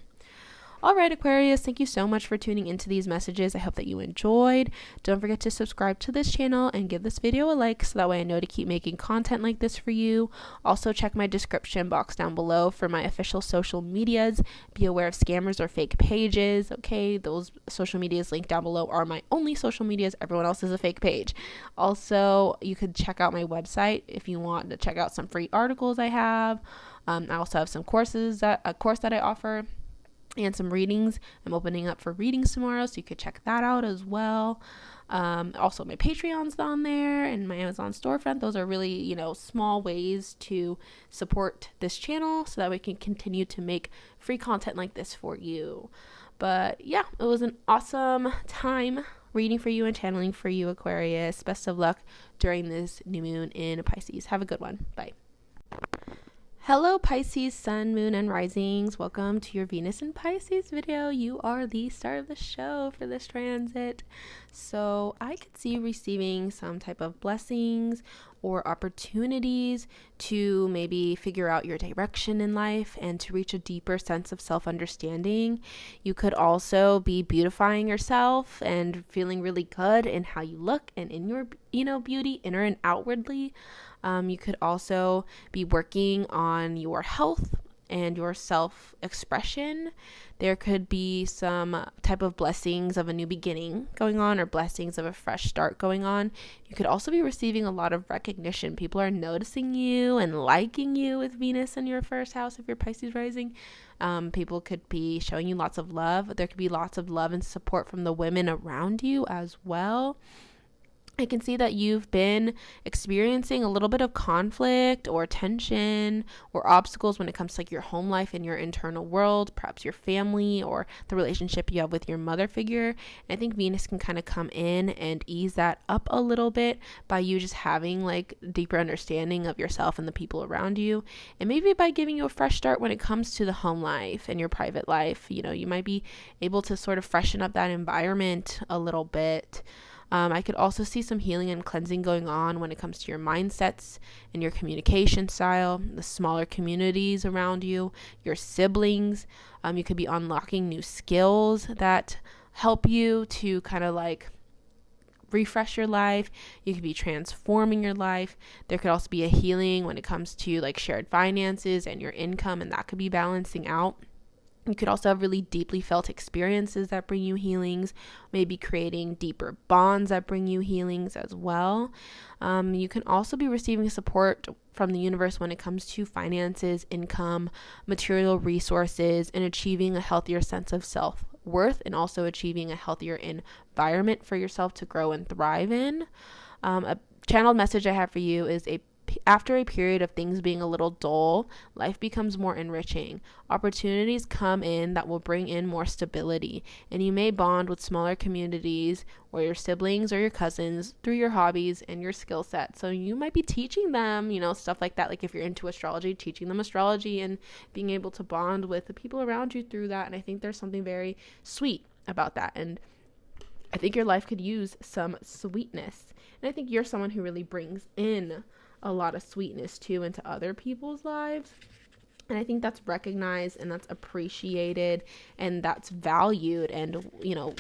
S1: All right, Aquarius, thank you so much for tuning into these messages. I hope that you enjoyed. Don't forget to subscribe to this channel and give this video a like so that way I know to keep making content like this for you. Also, check my description box down below for my official social medias. Be aware of scammers or fake pages, okay? Those social medias linked down below are my only social medias. Everyone else is a fake page. Also, you could check out my website if you want to check out some free articles I have. I also have some courses, a course that I offer, and some readings. I'm opening up for readings tomorrow, so you could check that out as well. Also, my Patreon's on there and my Amazon storefront. Those are really, small ways to support this channel so that we can continue to make free content like this for you. But yeah, it was an awesome time reading for you and channeling for you, Aquarius. Best of luck during this new moon in Pisces. Have a good one. Bye. Hello Pisces, Sun, Moon, and Risings. Welcome to your Venus in Pisces video. You are the star of the show for this transit. So I could see you receiving some type of blessings or opportunities to maybe figure out your direction in life and to reach a deeper sense of self-understanding. You could also be beautifying yourself and feeling really good in how you look and in your, beauty, inner and outwardly. You could also be working on your health and your self-expression. There could be some type of blessings of a new beginning going on or blessings of a fresh start going on. You could also be receiving a lot of recognition. People are noticing you and liking you with Venus in your first house if you're Pisces rising. People could be showing you lots of love. There could be lots of love and support from the women around you as well. I can see that you've been experiencing a little bit of conflict or tension or obstacles when it comes to your home life and your internal world, perhaps your family or the relationship you have with your mother figure. And I think Venus can kind of come in and ease that up a little bit by you just having deeper understanding of yourself and the people around you. And maybe by giving you a fresh start when it comes to the home life and your private life, you might be able to sort of freshen up that environment a little bit. I could also see some healing and cleansing going on when it comes to your mindsets and your communication style, the smaller communities around you, your siblings. You could be unlocking new skills that help you to kind of refresh your life. You could be transforming your life. There could also be a healing when it comes to shared finances and your income, and that could be balancing out. You could also have really deeply felt experiences that bring you healings, maybe creating deeper bonds that bring you healings as well. You can also be receiving support from the universe when it comes to finances, income, material resources, and achieving a healthier sense of self-worth and also achieving a healthier environment for yourself to grow and thrive in. A channeled message I have for you is after a period of things being a little dull, life becomes more enriching. Opportunities come in that will bring in more stability, and you may bond with smaller communities or your siblings or your cousins through your hobbies and your skill set. So you might be teaching them, stuff like that. Like if you're into astrology, teaching them astrology and being able to bond with the people around you through that. And I think there's something very sweet about that. And I think your life could use some sweetness. And I think you're someone who really brings in a lot of sweetness too into other people's lives. And I think that's recognized and that's appreciated and that's valued. And,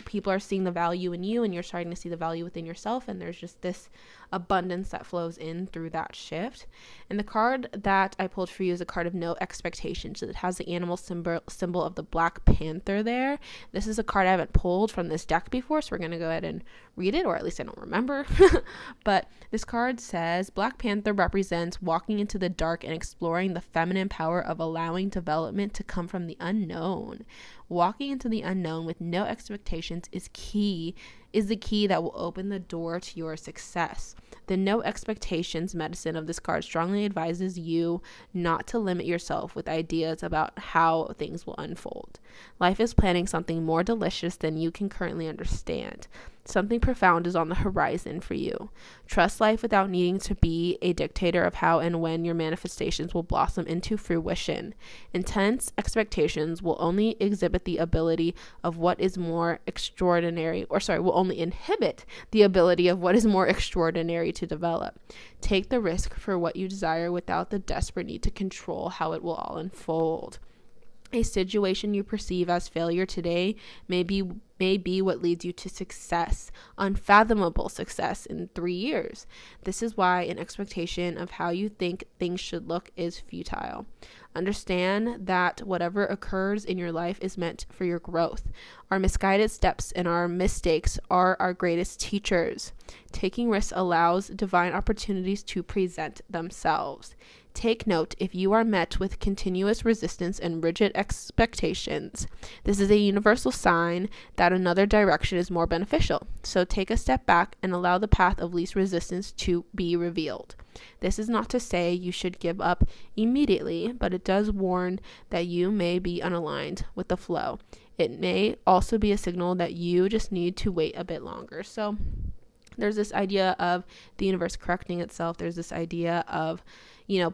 S1: people are seeing the value in you and you're starting to see the value within yourself. And there's just this abundance that flows in through that shift. And the card that I pulled for you is a card of no expectations. It has the animal symbol of the Black Panther there. This is a card I haven't pulled from this deck before, so we're going to go ahead and read it, or at least I don't remember. But this card says, Black Panther represents walking into the dark and exploring the feminine power of allowing development to come from the unknown. Walking into the unknown with no expectations is the key that will open the door to your success. The no expectations medicine of this card strongly advises you not to limit yourself with ideas about how things will unfold. Life is planning something more delicious than you can currently understand. Something profound is on the horizon for you. Trust life without needing to be a dictator of how and when your manifestations will blossom into fruition. Intense expectations will only exhibit the ability of what is more extraordinary, will only inhibit the ability of what is more extraordinary to develop. Take the risk for what you desire without the desperate need to control how it will all unfold. A situation you perceive as failure today may be what leads you to success, unfathomable success in 3 years. This is why an expectation of how you think things should look is futile. Understand that whatever occurs in your life is meant for your growth. Our misguided steps and our mistakes are our greatest teachers. Taking risks allows divine opportunities to present themselves. Take note, if you are met with continuous resistance and rigid expectations, this is a universal sign that another direction is more beneficial. So take a step back and allow the path of least resistance to be revealed. This is not to say you should give up immediately, but it does warn that you may be unaligned with the flow. It may also be a signal that you just need to wait a bit longer. So there's this idea of the universe correcting itself. There's this idea of,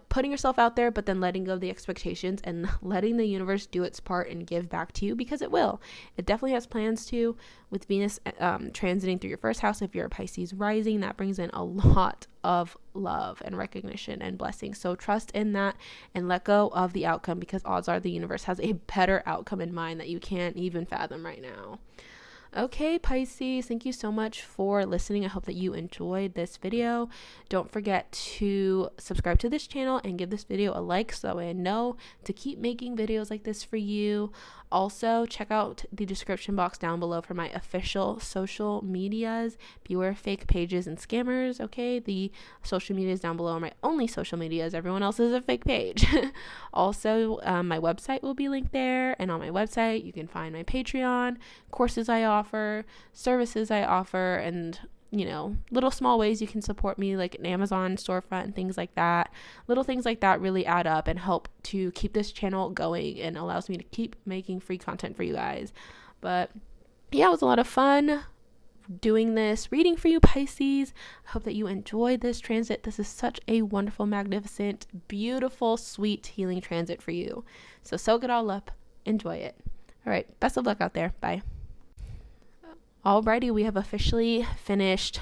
S1: putting yourself out there, but then letting go of the expectations and letting the universe do its part and give back to you, because it will. It definitely has plans to. With Venus transiting through your first house, if you're a Pisces rising, that brings in a lot of love and recognition and blessings. So trust in that and let go of the outcome, because odds are the universe has a better outcome in mind that you can't even fathom right now. Okay, Pisces, thank you so much for listening. I hope that you enjoyed this video. Don't forget to subscribe to this channel and give this video a like so I know to keep making videos like this for you. Also, check out the description box down below for my official social medias. Beware fake pages and scammers, okay? The social medias down below are my only social medias. Everyone else is a fake page. Also, my website will be linked there. And on my website, you can find my Patreon, courses I offer, services I offer, and little small ways you can support me, like an Amazon storefront and things like that. Little things like that really add up and help to keep this channel going and allows me to keep making free content for you guys. But yeah, it was a lot of fun doing this reading for you, Pisces. I hope that you enjoyed this transit. This is such a wonderful, magnificent, beautiful, sweet, healing transit for you. So soak it all up. Enjoy it. All right. Best of luck out there. Bye. Alrighty, we have officially finished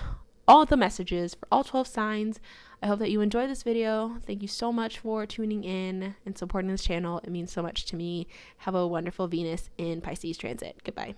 S1: all the messages for all 12 signs. I hope that you enjoyed this video. Thank you so much for tuning in and supporting this channel. It means so much to me. Have a wonderful Venus in Pisces transit. Goodbye.